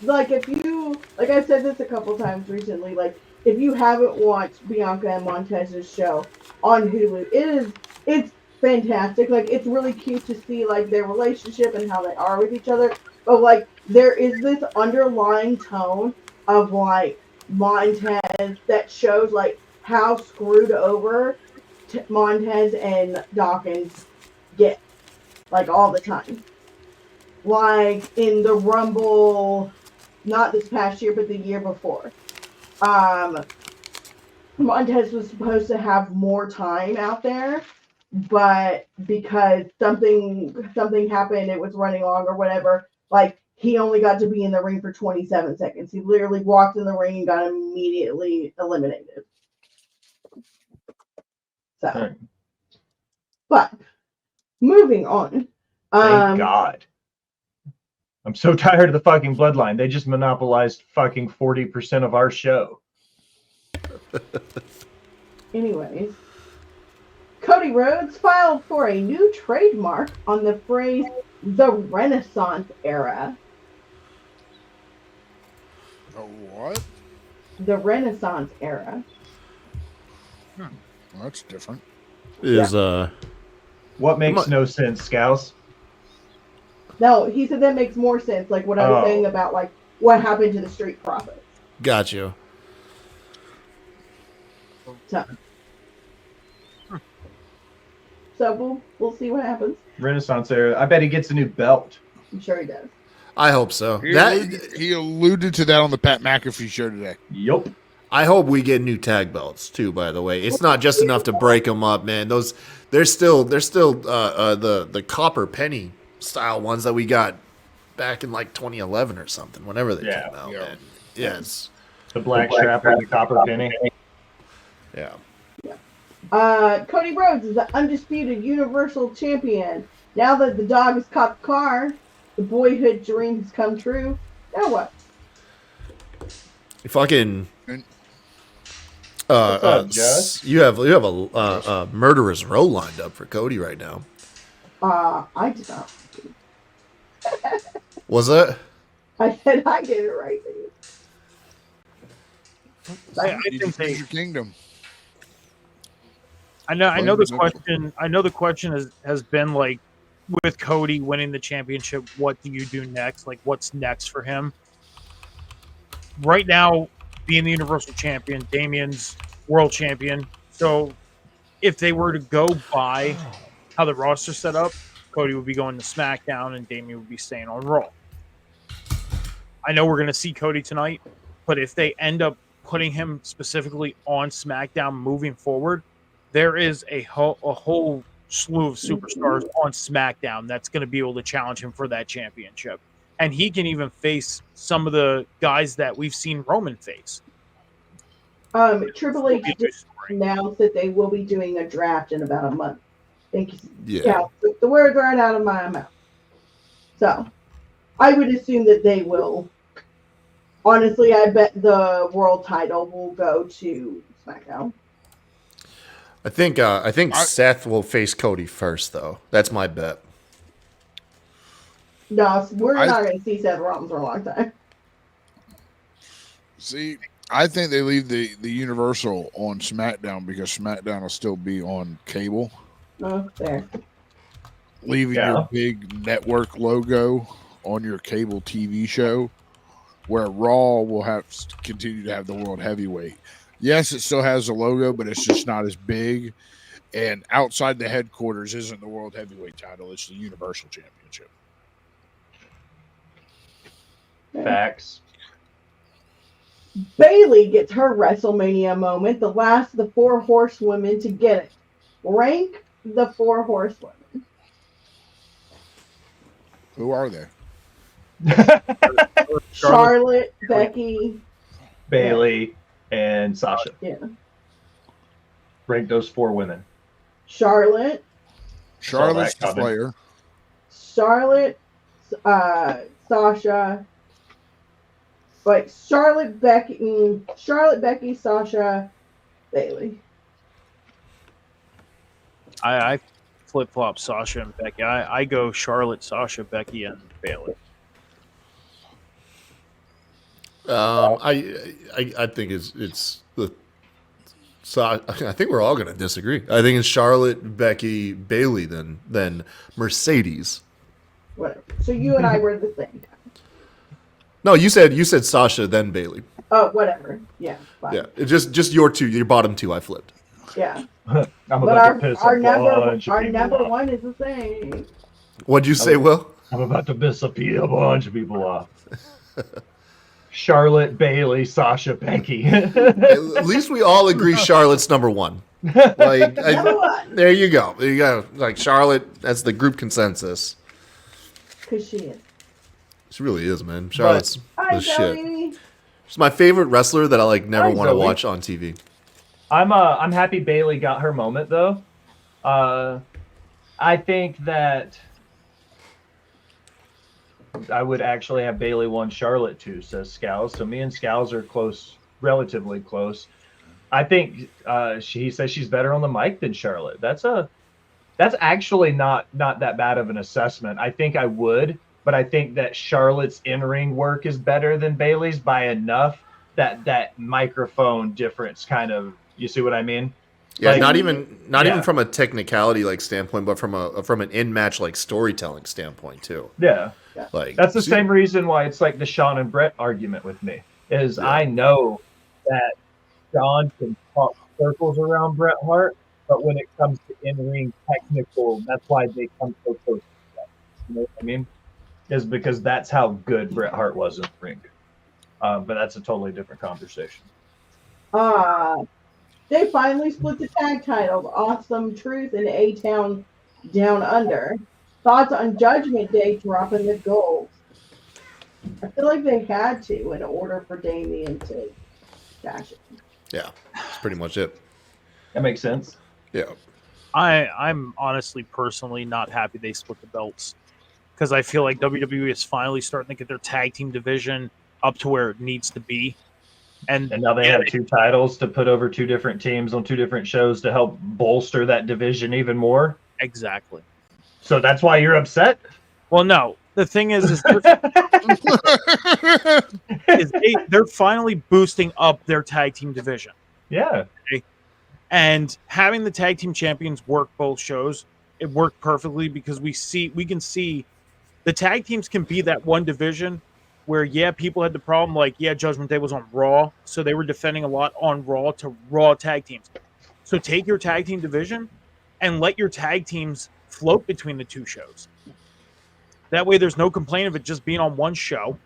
Like if you, like I've said this a couple times recently, like if you haven't watched Bianca and Montez's show on Hulu, it's fantastic. Like it's really cute to see like their relationship and how they are with each other. But like there is this underlying tone of like Montez that shows like how screwed over Montez and Dawkins get like all the time. Like in the Rumble, not this past year, but the year before. Montez was supposed to have more time out there, but because something happened, it was running long or whatever, like he only got to be in the ring for 27 seconds. He literally walked in the ring and got immediately eliminated. So, Right. but moving on. Thank God. I'm so tired of the fucking bloodline. They just monopolized fucking 40% of our show. Anyways, Cody Rhodes filed for a new trademark on the phrase "the Renaissance era." Oh, what? The Renaissance era. Well, that's different. What makes no sense, Scouse? No, he said that makes more sense. Like what I was saying about like what happened to the Street Profits. Got you. So we'll see what happens. Renaissance era. I bet he gets a new belt. I'm sure he does. I hope so. He alluded to that on the Pat McAfee show today. Yup. I hope we get new tag belts too. By the way, it's not just enough to break them up, man. They're still the copper penny style ones that we got back in like 2011 or something. Whenever they came out, Yeah. man. Yes. The black strap with the copper penny. Yeah. Cody Rhodes is the undisputed Universal Champion. Now that the dog has caught the car, the boyhood dream has come true. Now what? You fucking. up, Josh? You have a murderous row lined up for Cody right now. I did not. Was it? I said I get it right. I think they. Your kingdom. I know the question. I know the question has been like, with Cody winning the championship, what do you do next? Like, what's next for him? Right now, being the Universal Champion, Damien's World Champion. So, if they were to go by how the roster's set up, Cody would be going to SmackDown and Damien would be staying on Raw. I know we're going to see Cody tonight, but if they end up putting him specifically on SmackDown moving forward, there is a whole slew of superstars on SmackDown that's going to be able to challenge him for that championship. And he can even face some of the guys that we've seen Roman face. Triple H just announced that they will be doing a draft in about a month. Thank you. Yeah. The words aren't out of my mouth. So, I would assume that they will. Honestly, I bet the world title will go to SmackDown. I think Seth will face Cody first, though. That's my bet. No, we're not going to see Seth Rollins for a long time. See, I think they leave the Universal on SmackDown because SmackDown will still be on cable. No, there. Leaving your big network logo on your cable TV show, where Raw will continue to have the World Heavyweight. Yes, it still has a logo, but it's just not as big. And outside the headquarters isn't the World Heavyweight title; it's the Universal Championship. Facts. Bailey gets her WrestleMania moment, the last of the 4 horsewomen to get it. Rank the 4 horsewomen. Who are they? Charlotte, Becky, Bailey, and Sasha. yeah. Rank those 4 women. Charlotte, Charlotte's the coming. player. Charlotte, Sasha, but Charlotte, Becky, Sasha, Bailey. I flip flop Sasha and Becky. I go Charlotte, Sasha, Becky, and Bailey. I think it's the. So I think we're all going to disagree. I think it's Charlotte, Becky, Bailey, then Mercedes. Whatever. So you and I were the same. No, you said Sasha, then Bailey. Oh, whatever. Yeah. Fine. Yeah, it's just your bottom 2. I flipped. Yeah. I'm But about to piss our a number bunch of people off. 1 is the same. What'd you say, Will? I'm about to piss a bunch of people off. Charlotte, Bailey, Sasha, Becky. At least we all agree Charlotte's number 1. Like, Number 1. there you go. There you go. Like Charlotte, that's the group consensus. Because she is. She really is, man. Charlotte's Hi, the shit. Zoe. She's my favorite wrestler that I never Hi, want to Zoe. watch on TV. I'm happy Bailey got her moment though. I think that I would actually have Bailey 1, Charlotte 2, says Scowls. So me and Scowls are close, relatively close. I think he says she's better on the mic than Charlotte. That's actually not that bad of an assessment. I think I would, but I think that Charlotte's in-ring work is better than Bailey's by enough that microphone difference kind of, you see what I mean? Yeah, Like- not even Yeah. from a technicality standpoint, but from an in-match storytelling standpoint too. Yeah. Like That's the same reason why it's like the Shawn and Brett argument with me. Is Yeah. I know that Shawn can talk circles around Bret Hart, but when it comes to in-ring technical, that's why they come so close together. You know what I mean? Is because that's how good Bret Hart was in the ring. But that's a totally different conversation. They finally split the tag titles. Awesome Truth and A-Town Down Under. Thoughts on Judgment Day dropping the gold? I feel like they had to in order for Damien to cash it. Yeah, that's pretty much it. That makes sense. Yeah. I'm honestly, personally not happy they split the belts because I feel like WWE is finally starting to get their tag team division up to where it needs to be. And And now they have 2 titles to put over 2 different teams on 2 different shows to help bolster that division even more. exactly. So that's why you're upset? Well, no. The thing is they're finally boosting up their tag team division. Yeah. And having the tag team champions work both shows, it worked perfectly because we can see the tag teams can be that one division where, people had the problem, Judgment Day was on Raw, so they were defending a lot on Raw to Raw tag teams. So take your tag team division and let your tag teams float between the 2 shows. That way there's no complaint of it just being on one show,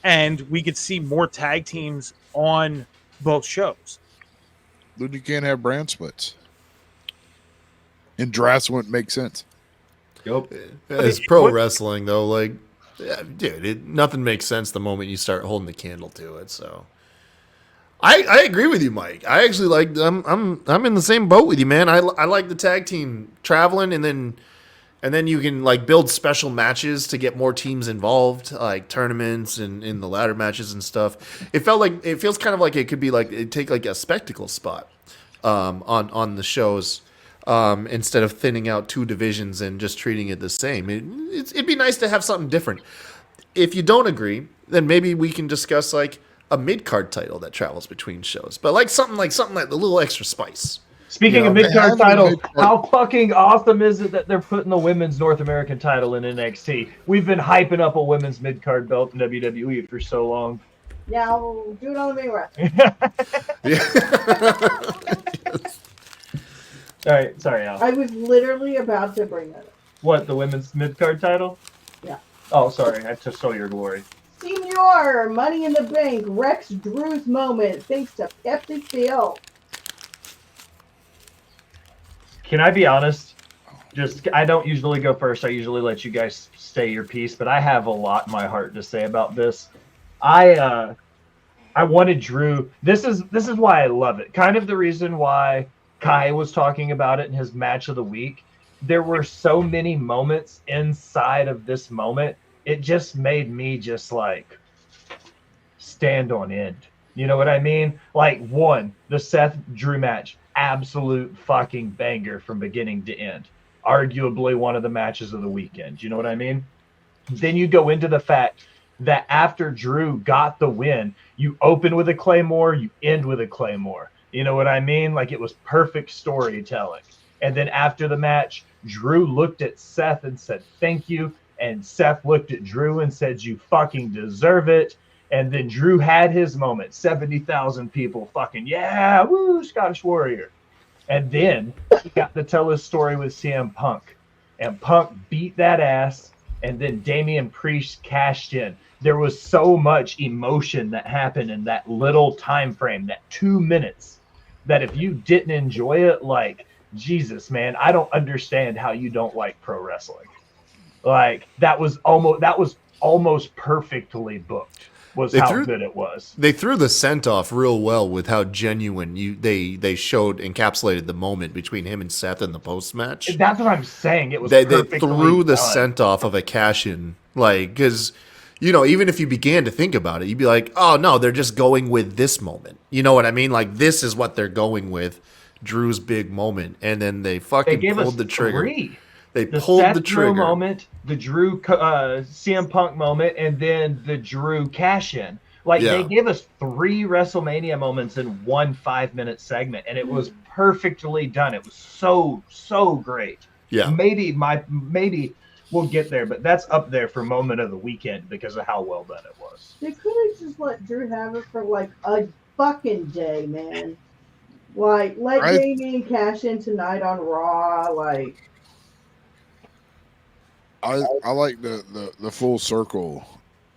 and we could see more tag teams on both shows. Then you can't have brand splits. And drafts wouldn't make sense. Yep. It's pro wrestling though, dude, nothing makes sense the moment you start holding the candle to it. So, I agree with you, Mike. I actually I'm in the same boat with you, man. I like the tag team traveling, and then you can build special matches to get more teams involved, like tournaments and in the ladder matches and stuff. It feels kind of like it could be it'd take a spectacle spot on the shows. Instead of thinning out 2 divisions and just treating it the same. It'd be nice to have something different. If you don't agree, then maybe we can discuss a mid-card title that travels between shows. But something like a little extra spice. Speaking of they mid-card have a titles, mid-card. how fucking awesome is it that they're putting the women's North American title in NXT? We've been hyping up a women's mid-card belt in WWE for so long. Yeah, we'll do it on the main roster. Yeah. All Sorry, Al. I was literally about to bring that up. What, the women's mid-card title? Yeah. Oh, sorry. I just stole your glory. Senior, Money in the Bank, Rex Drew's moment, thanks to Pepsi Phil. Can I be honest? I don't usually go first. I usually let you guys say your piece, but I have a lot in my heart to say about this. I wanted Drew. This is why I love it. Kind of the reason why Kai was talking about it in his match of the week. There were so many moments inside of this moment. It just made me just like stand on end. You know what I mean? Like, one, the Seth Drew match, absolute fucking banger from beginning to end. Arguably one of the matches of the weekend. You know what I mean? Then you go into the fact that after Drew got the win, you open with a Claymore, you end with a Claymore. You know what I mean? Like, it was perfect storytelling. And then after the match, Drew looked at Seth and said, thank you. And Seth looked at Drew and said, you fucking deserve it. And then Drew had his moment. 70,000 people fucking, yeah, woo, Scottish Warrior. And then he got to tell his story with CM Punk. And Punk beat that ass. And then Damian Priest cashed in. There was so much emotion that happened in that little time frame, that 2 minutes, that if you didn't enjoy it, like, Jesus, man, I don't understand how you don't like pro wrestling. Like, that was almost perfectly booked. Good it was. They threw the scent off real well with how genuine they showed, encapsulated the moment between him and Seth in the post match. That's what I'm saying. It was they perfectly threw the done. scent off of a cash in, like, because even if you began to think about it, you'd be like, oh no, they're just going with this moment. You know what I mean? Like, this is what they're going with, Drew's big moment, and then they fucking pulled the trigger. Three. They the pulled Seth the trigger Drew moment, the Drew CM Punk moment, and then the Drew cash in. Like, they gave us 3 WrestleMania moments in one 5-minute segment, and it was perfectly done. It was so great. Yeah. Maybe we'll get there, but that's up there for moment of the weekend because of how well done it was. They could have just let Drew have it for like a fucking day, man. Like, let Damian cash in tonight on Raw. Like, I like the full circle.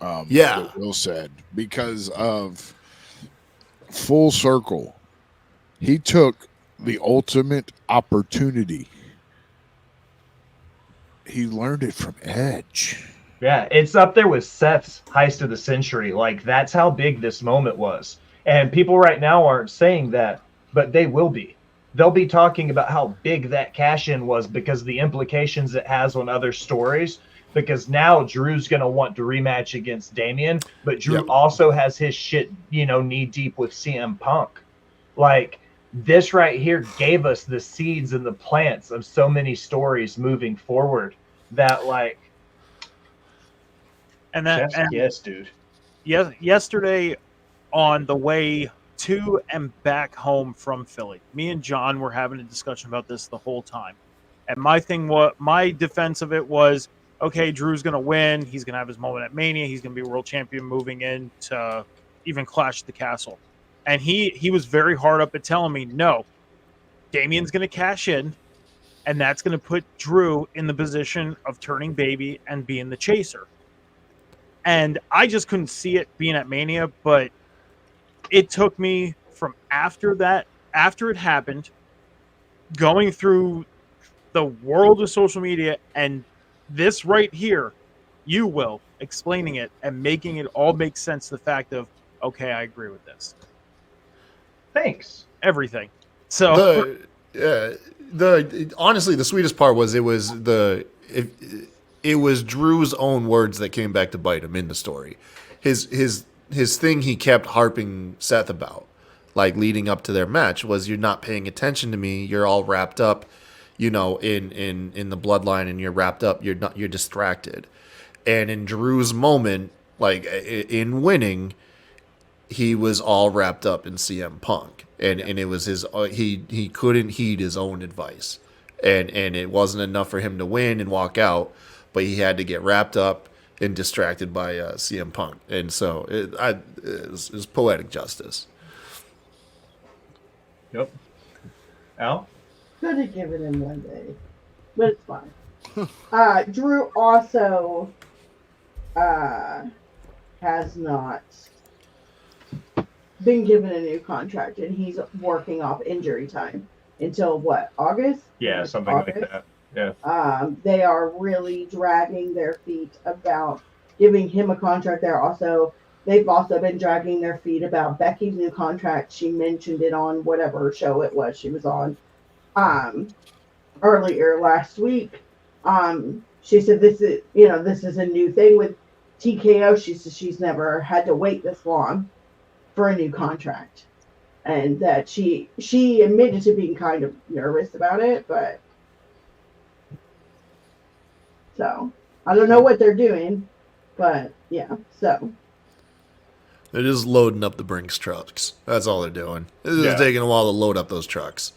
That Will said, because of full circle, he took the ultimate opportunity. He learned it from Edge. Yeah, it's up there with Seth's heist of the century. Like, that's how big this moment was. And people right now aren't saying that, but they will be. They'll be talking about how big that cash-in was because of the implications it has on other stories. Because now Drew's going to want to rematch against Damian, but Drew also has his shit, knee-deep with CM Punk. Like, this right here gave us the seeds and the plants of so many stories moving forward that, like, yes, dude. Yesterday on the way to and back home from Philly, me and John were having a discussion about this the whole time. And my defense of it was, okay, Drew's going to win. He's going to have his moment at Mania. He's going to be world champion moving into even Clash at the Castle. And he was very hard up at telling me, no, Damian's going to cash in, and that's going to put Drew in the position of turning baby and being the chaser. And I just couldn't see it being at Mania, but it took me from after it happened, going through the world of social media and this right here, you will explaining it and making it all make sense. The fact of, okay, I agree with this. Thanks. Everything. So honestly, the sweetest part was it was Drew's own words that came back to bite him in the story. His thing he kept harping Seth about, like leading up to their match, was, you're not paying attention to me. You're all wrapped up, in the bloodline, and you're wrapped up. You're distracted. And in Drew's moment, like in winning, he was all wrapped up in CM Punk, and it was he couldn't heed his own advice, and it wasn't enough for him to win and walk out, but he had to get wrapped up and distracted by CM Punk, and so it was poetic justice. Yep. Al? Could have given him one day, but it's fine. Drew also has not been given a new contract, and he's working off injury time until what, August? Yeah, something August? like that. Yeah. They are really dragging their feet about giving him a contract. They've also been dragging their feet about Becky's new contract. She mentioned it on whatever show it was she was on earlier last week. She said this is a new thing with TKO. She said she's never had to wait this long for a new contract, and that she admitted to being kind of nervous about it, but so I don't know what they're doing, but yeah, so They're just loading up the Brinks trucks. That's all they're doing. It's just taking a while to load up those trucks.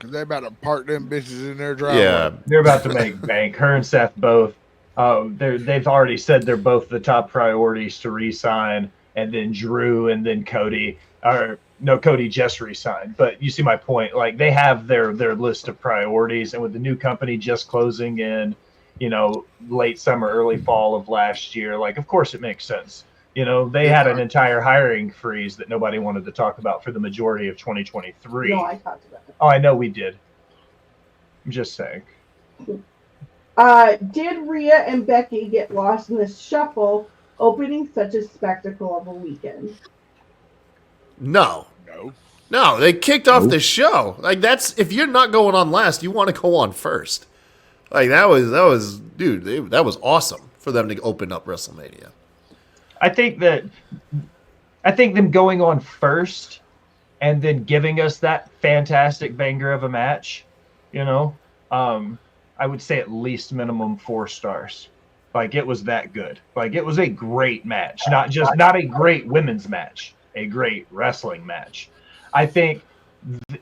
They about to park them bitches in their driveway. Yeah. They're about to make bank. Her and Seth both. They've already said they're both the top priorities to re-sign, and then Drew and then Cody. Cody just re-signed. But you see my point. Like, they have their list of priorities, and with the new company just closing in, late summer, early fall of last year, like, of course it makes sense. They had an entire hiring freeze that nobody wanted to talk about for the majority of 2023. no, I talked about it. Oh, I know we did. I'm just saying. Did Rhea and Becky get lost in the shuffle opening such a spectacle of a weekend? No. No. They kicked off the show. Like, that's, if you're not going on last, you want to go on first. Like, that was awesome for them to open up WrestleMania. I think them going on first and then giving us that fantastic banger of a match, I would say at least minimum 4 stars. Like, it was that good. Like, it was a great match, not a great women's match, a great wrestling match. I think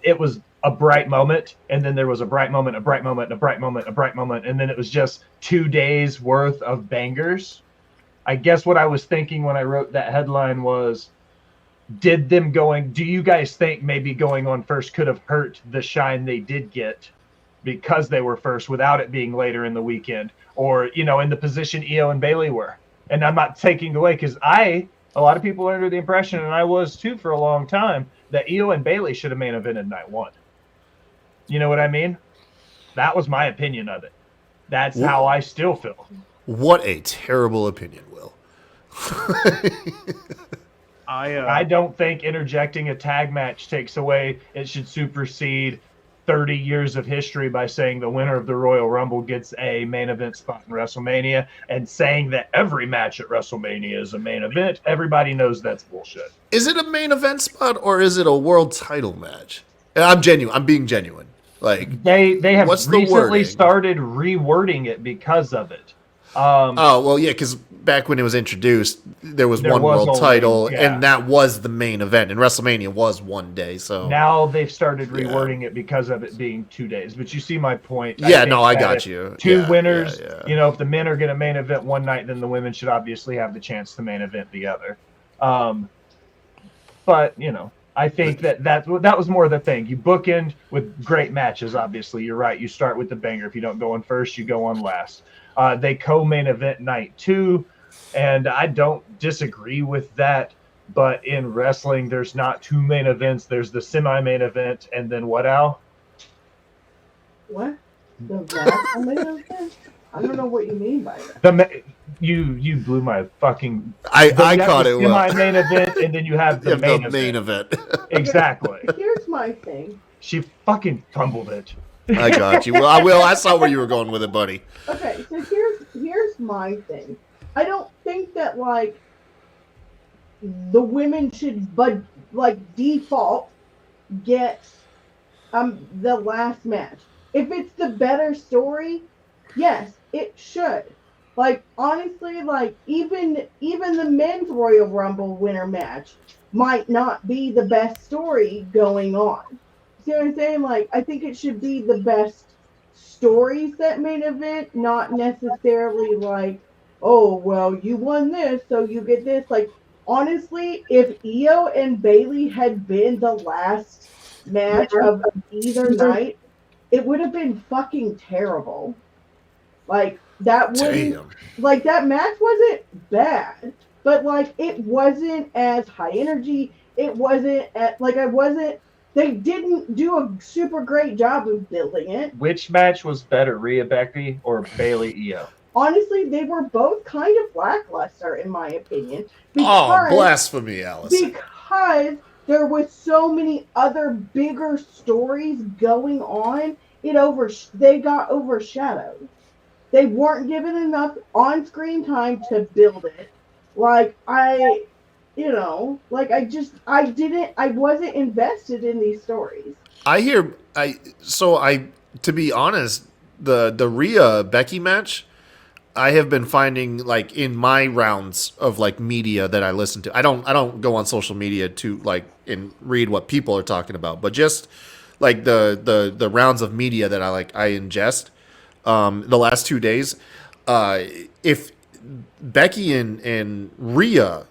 it was a bright moment, and then there was a bright moment, a bright moment, a bright moment, a bright moment, and then it was just 2 days worth of bangers. I guess what I was thinking when I wrote that headline was, do you guys think maybe going on first could have hurt the shine they did get because they were first without it being later in the weekend, or, in the position Io and Bayley were? And I'm not taking away, because a lot of people are under the impression, and I was too for a long time, that Io and Bayley should have main evented night 1. You know what I mean? That was my opinion of it. That's how I still feel. What a terrible opinion, Will. I don't think interjecting a tag match takes away. It should supersede 30 years of history by saying the winner of the Royal Rumble gets a main event spot in WrestleMania, and saying that every match at WrestleMania is a main event. Everybody knows that's bullshit. Is it a main event spot, or is it a world title match? I'm genuine. I'm being genuine. Like, they have what's the recently wording? started rewording it because of it. Because back when it was introduced, there was one world only, title, yeah. and that was the main event. And WrestleMania was one day, so now they've started rewording it because of it being 2 days. But you see my point. I got you. Two winners. Yeah. If the men are going to main event one night, then the women should obviously have the chance to main event the other. But I think that was more the thing. You bookend with great matches. Obviously, you're right. You start with the banger. If you don't go on first, you go on last. They co-main event night 2, and I don't disagree with that. But in wrestling, there's not 2 main events. There's the semi-main event, and then what, Al? What? The WrestleMania event? I don't know what you mean by that. You blew my fucking. I caught it. Semi-main event, and then you have the main event. Exactly. Here's my thing. She fucking fumbled it. I got you. Well, I saw where you were going with it, buddy. Okay, so here's my thing. I don't think that the women should default get the last match. If it's the better story, yes, it should. Honestly, even the men's Royal Rumble winner match might not be the best story going on. See what I'm saying? I think it should be the best stories that main event, not necessarily oh, well, you won this, so you get this. Honestly, if Io and Bayley had been the last match of either night, it would have been fucking terrible. Like that wouldn't Damn. like that match wasn't bad, but like it wasn't as high energy. It wasn't at like I wasn't. They didn't do a super great job of building it. Which match was better, Rhea Becky or Bailey Io? Honestly, they were both kind of lackluster in my opinion. Oh, blasphemy, Alice. Because there was so many other bigger stories going on, they got overshadowed. They weren't given enough on-screen time to build it. Like I wasn't invested in these stories. To be honest, the Rhea Becky match, I have been finding like in my rounds of like media that I listen to. I don't go on social media to like and read what people are talking about, but just like the rounds of media that I ingest the last 2 days. If Becky and Rhea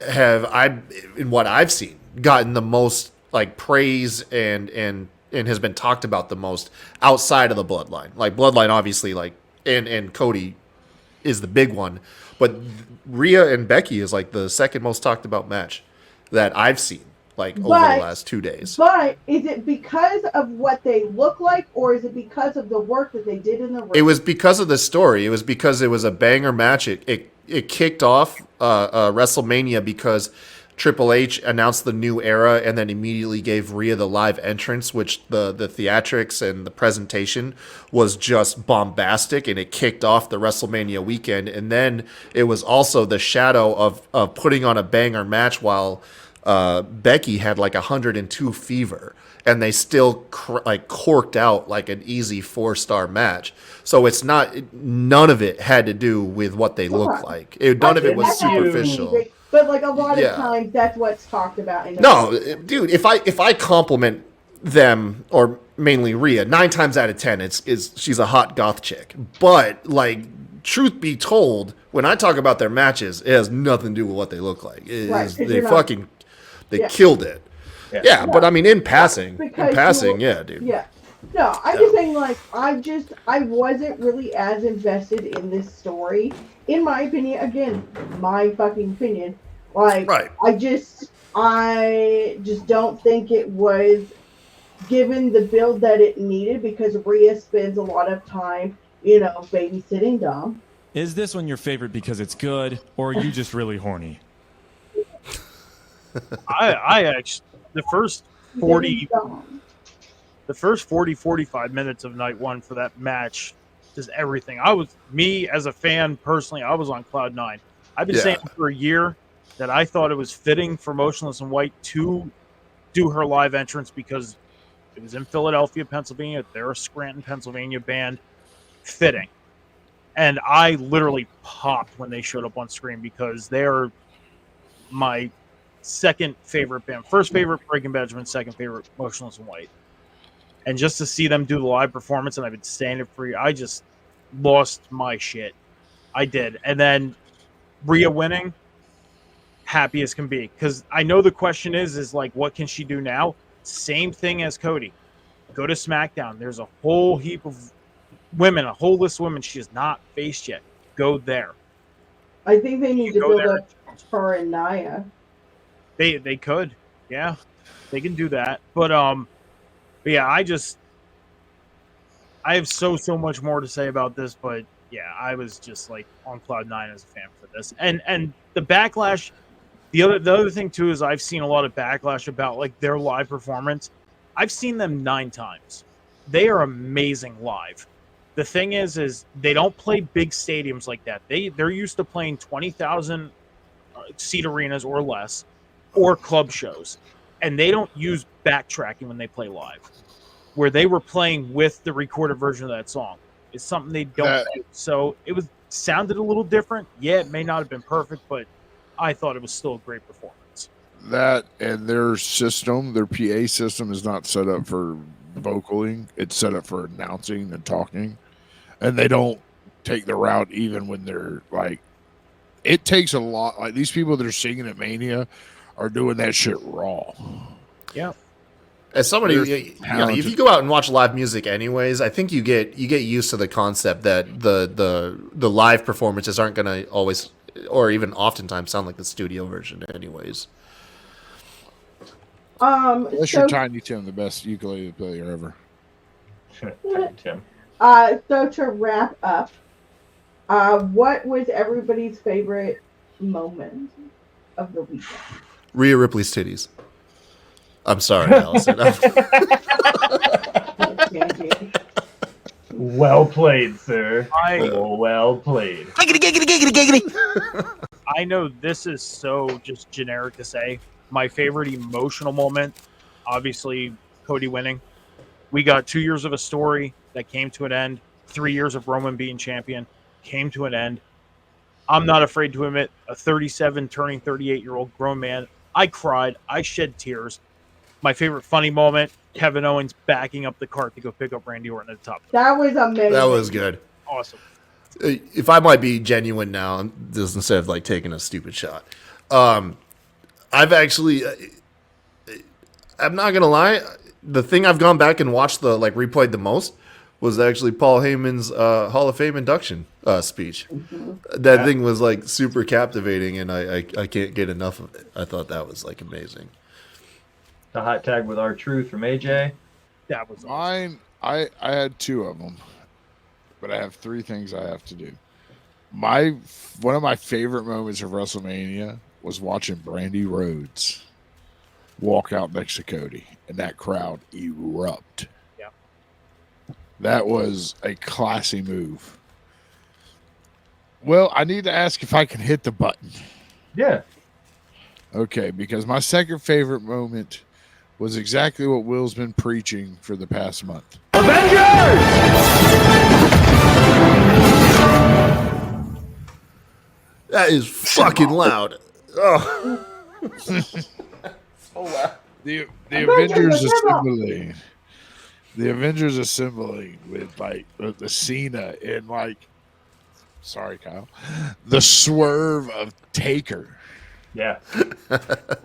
in what I've seen, gotten the most like praise and has been talked about the most outside of the Bloodline. Like Bloodline, obviously, like and Cody is the big one, but Rhea and Becky is like the second most talked about match that I've seen over the last 2 days. But is it because of what they look like, or is it because of the work that they did in the ring? It was because of the story. It was because it was a banger match. It kicked off WrestleMania because Triple H announced the new era and then immediately gave Rhea the live entrance, which the theatrics and the presentation was just bombastic, and it kicked off the WrestleMania weekend. And then it was also the shadow of putting on a banger match while Becky had like 102 fever, and they still corked out like an easy 4-star match. So it's none of it had to do with what they look like. None of it was superficial. But like a lot of times, that's what's talked about. Dude, if I compliment them, or mainly Rhea, 9 times out of 10, she's a hot goth chick. But like, truth be told, when I talk about their matches, it has nothing to do with what they look like. They killed it. Yeah, but I mean, in passing, yeah, dude. Yeah. No, I'm just saying, like, I wasn't really as invested in this story. In my opinion, again, my fucking opinion. Like, right. I just don't think it was given the build that it needed, because Rhea spends a lot of time, babysitting Dom. Is this one your favorite because it's good, or are you just really horny? I actually, the first 45 minutes of night one for that match, just everything. As a fan personally, I was on cloud 9. I've been saying for a year that I thought it was fitting for Motionless in White to do her live entrance because it was in Philadelphia, Pennsylvania. They're a Scranton, Pennsylvania band. Fitting. And I literally popped when they showed up on screen because they're my second favorite band. First favorite, Breaking Benjamin. Second favorite, Motionless in White. And just to see them do the live performance, and I've been saying it for you, I just lost my shit. I did. And then Rhea winning, happy as can be. Because I know the question is like, what can she do now? Same thing as Cody. Go to SmackDown. There's a whole heap of women, a whole list of women she has not faced yet. Go there. I think they need to build up her and Nia. They could. Yeah. They can do that. But yeah, I have so much more to say about this, but yeah, I was just like on cloud 9 as a fan for this. And the backlash, the other thing too is I've seen a lot of backlash about like their live performance. I've seen them 9 times. They are amazing live. The thing is they don't play big stadiums like that. They're used to playing 20,000 seat arenas or less, or club shows, and they don't use backtracking when they play live. Where they were playing with the recorded version of that song is something they don't do. So it sounded a little different. Yeah, it may not have been perfect, but I thought it was still a great performance. That and their system, their PA system, is not set up for vocaling. It's set up for announcing and talking, and they don't take the route even when they're like. It takes a lot. Like these people that are singing at Mania are doing that shit raw. Yeah. As somebody, There's if you go out and watch live music, anyways, I think you get used to the concept that the live performances aren't going to always, or even oftentimes, sound like the studio version, anyways. Unless you're Tiny Tim, the best ukulele player ever. Tim. So to wrap up, what was everybody's favorite moment of the weekend? Rhea Ripley's titties. I'm sorry, Allison. Well played, sir. Well played. I know this is so just generic to say. My favorite emotional moment, obviously, Cody winning. We got 2 years of a story that came to an end. 3 years of Roman being champion came to an end. I'm not afraid to admit, a 37 turning 38-year-old grown man. I cried. I shed tears. My favorite funny moment, Kevin Owens backing up the cart to go pick up Randy Orton at the top. That was amazing. That was good. Awesome. If I might be genuine now, just instead of like taking a stupid shot, I've actually, I'm not gonna lie, the thing I've gone back and watched replayed the most was actually Paul Heyman's Hall of Fame induction speech. Mm-hmm. That thing was like super captivating, and I can't get enough of it. I thought that was like amazing. The hot tag with R-Truth from AJ. That was awesome. Mine, I had 2 of them, but I have 3 things I have to do. One of my favorite moments of WrestleMania was watching Brandy Rhodes walk out next to Cody, and that crowd erupt. Yeah, that was a classy move. Well, I need to ask if I can hit the button. Yeah. Okay, because my second favorite moment was exactly what Will's been preaching for the past month. Avengers! That is fucking loud. Oh. So loud. The Avengers assembling. The Avengers assembling with like the Cena and sorry, Kyle, the swerve of Taker. Yeah.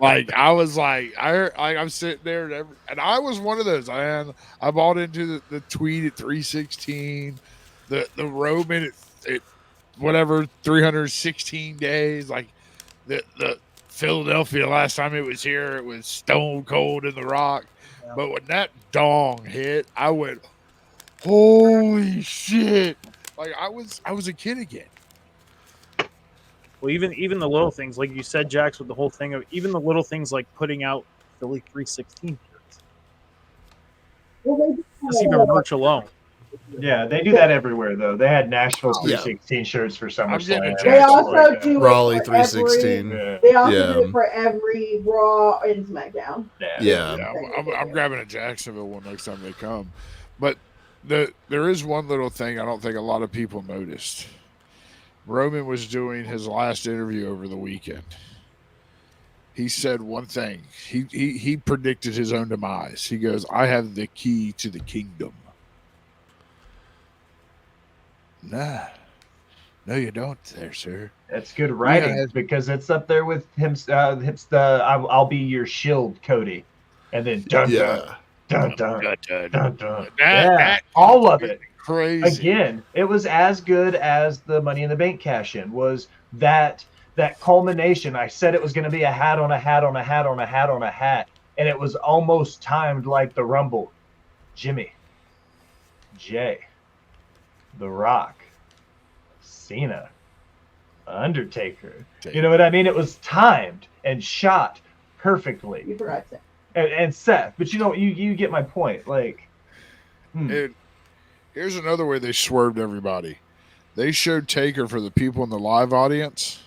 I was I'm sitting there and I was one of those. I bought into the tweet at 316, the Roman at whatever 316 days. Like the Philadelphia last time it was here, it was Stone Cold in The Rock. Yeah. But when that dong hit, I went, holy shit! Like I was a kid again. Well, even the little things, like you said, Jax, with the whole thing of even the little things like putting out Philly 316 shirts. Well, Just even merch alone. Yeah, they do that everywhere, though. They had Nashville 316 shirts for SummerSlam. They also do Raleigh it for 316. They also do it for every Raw and SmackDown. Yeah. I'm grabbing a Jacksonville one next time they come. But there is one little thing I don't think a lot of people noticed. Roman was doing his last interview over the weekend. He said one thing. He predicted his own demise. He goes, "I have the key to the kingdom." Nah, no, you don't, there, sir. That's good writing because it's up there with him. I'll be your shield, Cody, and then dun dun dun dun dun. Yeah, all of it. Crazy. Again, it was as good as the Money in the Bank cash-in. Was that culmination? I said it was going to be a hat on a hat on a hat on a hat on a hat, and it was almost timed like the Rumble. Jimmy, Jay, The Rock, Cena, Undertaker. You know what I mean? It was timed and shot perfectly. You forgot Seth. And Seth, but you get my point. Like, here's another way they swerved everybody. They showed Taker for the people in the live audience.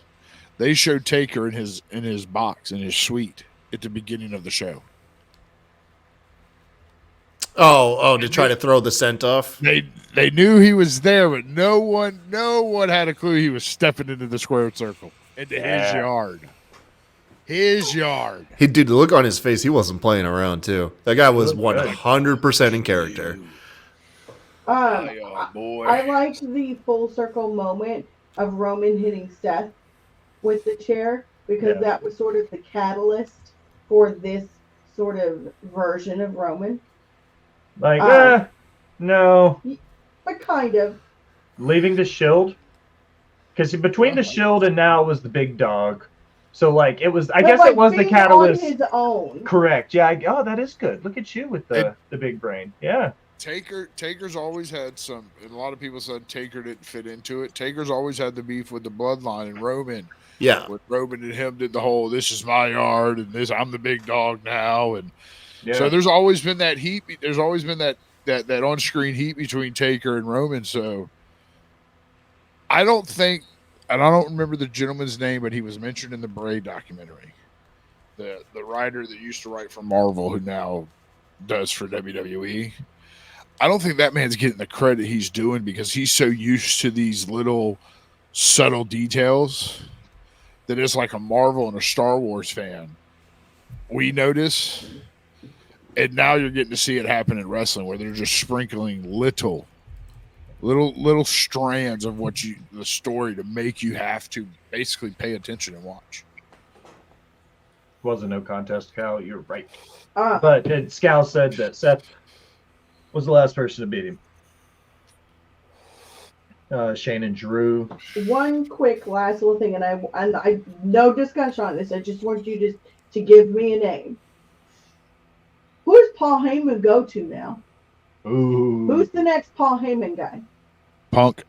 They showed Taker in his box, in his suite at the beginning of the show. Oh, to try to throw the scent off. They knew he was there, but no one had a clue he was stepping into the square circle, into his yard. His yard. Dude, the look on his face, he wasn't playing around too. That guy was 100% in character. I liked the full circle moment of Roman hitting Seth with the chair because that was sort of the catalyst for this sort of version of Roman, Like, no. but kind of. Leaving the Shield? Because between the Shield and now it was the big dog. So, like, it was, I guess it was the being catalyst. on his own. Correct. Yeah. Oh, that is good. Look at you with the big brain. Yeah. Taker's always had some, and a lot of people said Taker didn't fit into it. Taker's always had the beef with the bloodline and Roman. Yeah. When Roman and him did the whole, this is my yard, and this, I'm the big dog now. And so there's always been that heat. There's always been that on-screen heat between Taker and Roman. So I don't think, and I don't remember the gentleman's name, but he was mentioned in the Bray documentary. The writer that used to write for Marvel, who now does for WWE. I don't think that man's getting the credit he's doing because he's so used to these little subtle details that it's like a Marvel and a Star Wars fan. We notice, and now you're getting to see it happen in wrestling where they're just sprinkling little strands of the story to make you have to basically pay attention and watch. Was a no contest, Cal. You're right. Uh, But Scal said that Seth was the last person to beat him. Shane and Drew. One quick last little thing, and I no discussion on this. I just want you to give me a name. Who does Paul Heyman go to now? Ooh. Who's the next Paul Heyman guy? Punk.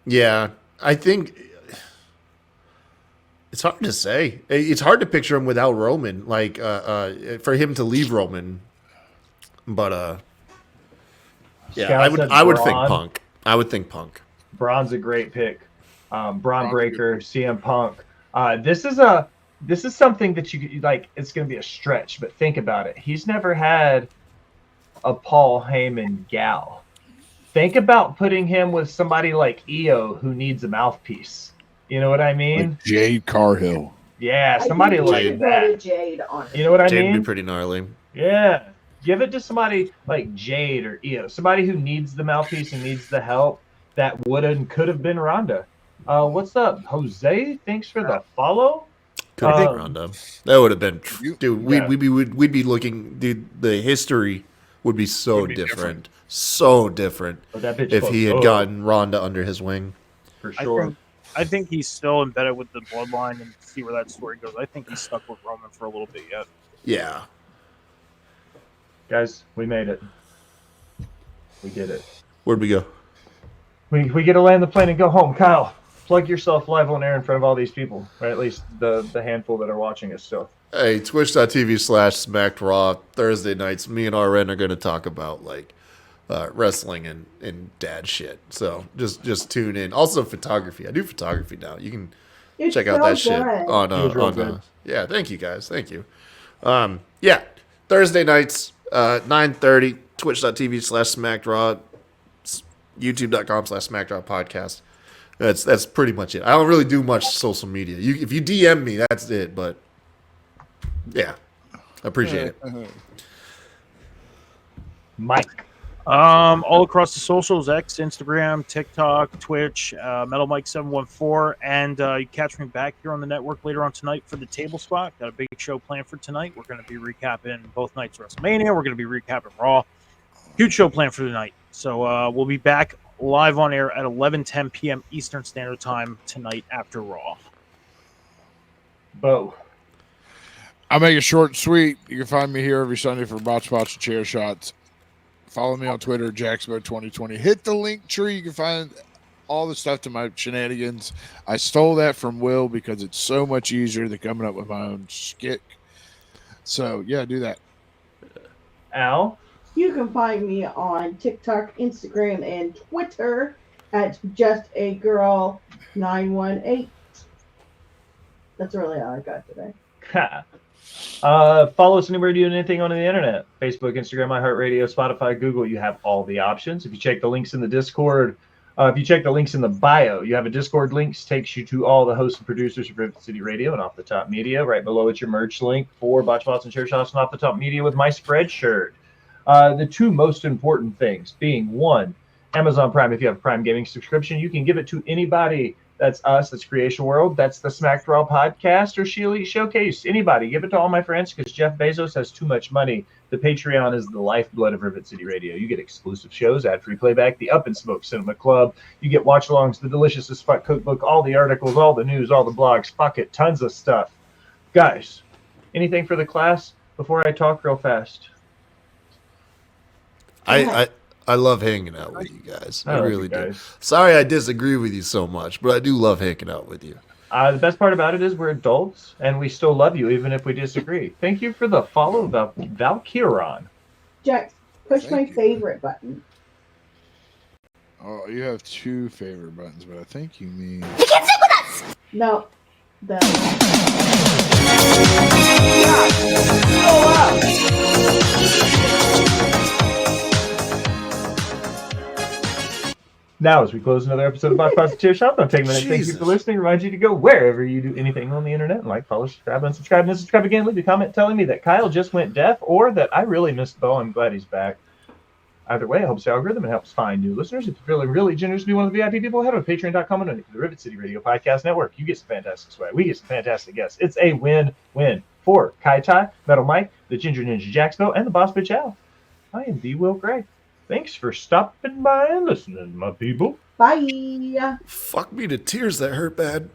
Yeah, I think it's hard to say. It's hard to picture him without Roman. Like, for him to leave Roman, but yeah, Scal I would said think Braun. Punk. I would think Punk. Braun's a great pick. Braun Breaker, CM Punk. This is something that you like. It's going to be a stretch, but think about it. He's never had a Paul Heyman gal. Think about putting him with somebody like EO who needs a mouthpiece. You know what I mean? Like Jade Carhill. Yeah, somebody like that. Jade, honestly. You know what I Jade mean? would be pretty gnarly. Yeah. Give it to somebody like Jade or EO, somebody who needs the mouthpiece and needs the help. That would and could have been Ronda. What's up, Jose? Thanks for the follow. Could have been Ronda. That would have been, dude. Yeah. We'd be looking, dude. The history would be so different, so different That bitch if he had close. gotten Ronda under his wing. For sure. I think he's still embedded with the bloodline and see where that story goes. I think he's stuck with Roman for a little bit yet. Yeah. Guys, we made it. We did it. Where'd we go? We get to land the plane and go home. Kyle, plug yourself live on air in front of all these people, or at least the handful that are watching us still. Hey, twitch.tv/SmackDraw. Thursday nights, me and RN are going to talk about like wrestling and dad shit. So just tune in. Also photography. I do photography now. You can It's check out so that shit good. on It was real good. yeah. Thank you guys. Thank you. Yeah, Thursday nights, 9:30. Twitch.tv/SmackDraw. YouTube.com/SmackDraw podcast. That's pretty much it. I don't really do much social media. If you DM me, that's it. But yeah, I appreciate it. Mike. All across the socials, X, Instagram, TikTok, Twitch, Metal Mike 714, and you catch me back here on the network later on tonight for the table spot. Got a big show planned for tonight. We're going to be recapping both nights of WrestleMania. We're going to be recapping Raw. Huge show planned for tonight. So we'll be back live on air at 11:10 p.m. Eastern Standard Time tonight after Raw. Bo. I'll make it short and sweet. You can find me here every Sunday for Botched Spots and Chair Shots. Follow me on Twitter, Jaxbo2020. Hit the link tree. You can find all the stuff to my shenanigans. I stole that from Will because it's so much easier than coming up with my own skit. So, yeah, do that. Al. You can find me on TikTok, Instagram, and Twitter at JustAGirl918. That's really all I got today. Follow us anywhere you do anything on the internet. Facebook, Instagram, iHeartRadio, Spotify, Google. You have all the options. If you check the links in the Discord, if you check the links in the bio, you have a Discord link. Takes you to all the hosts and producers of Rivet City Radio and Off the Top Media. Right below it's your merch link for Botched Spots and Chair Shots and Off the Top Media with my spread shirt. The two most important things being, one, Amazon Prime. If you have a Prime Gaming subscription, you can give it to anybody That's us. That's Creation World. That's the Smack Raw podcast or Elite Showcase. Anybody, give it to all my friends because Jeff Bezos has too much money. The Patreon is the lifeblood of Rivet City Radio. You get exclusive shows, ad-free playback, the Up and Smoke Cinema Club. You get watch-alongs, the Delicious as Fuck Cookbook, all the articles, all the news, all the blogs. Fuck it, tons of stuff. Guys, anything for the class before I talk real fast? I love hanging out with you guys. I love really you do. guys. Sorry I disagree with you so much, but I do love hanging out with you. The best part about it is we're adults, and we still love you even if we disagree. Thank you for the follow, Valkyron. Jax, push Thank my you. favorite button. Oh, you have two favorite buttons, but I think you mean. No, the. Now, as we close another episode of Botched Spots Chair Shop, I'll take a minute. Thank you Jesus. for listening. Remind you to go wherever you do anything on the internet and like, follow, subscribe, unsubscribe, and subscribe again. Leave a comment telling me that Kyle just went deaf or that I really missed Bo. I'm glad he's back. Either way, it helps the algorithm and helps find new listeners. If you're feeling really generous to be one of the VIP people, head over to patreon.com and donate to the Rivet City Radio Podcast Network. You get some fantastic swag. We get some fantastic guests. It's a win-win for Kai Tai, Metal Mike, the Ginger Ninja Jaxbo, and the Boss Bitch Al. I am D. Will Gray. Thanks for stopping by and listening, my people. Bye. Fuck me to tears, that hurt bad.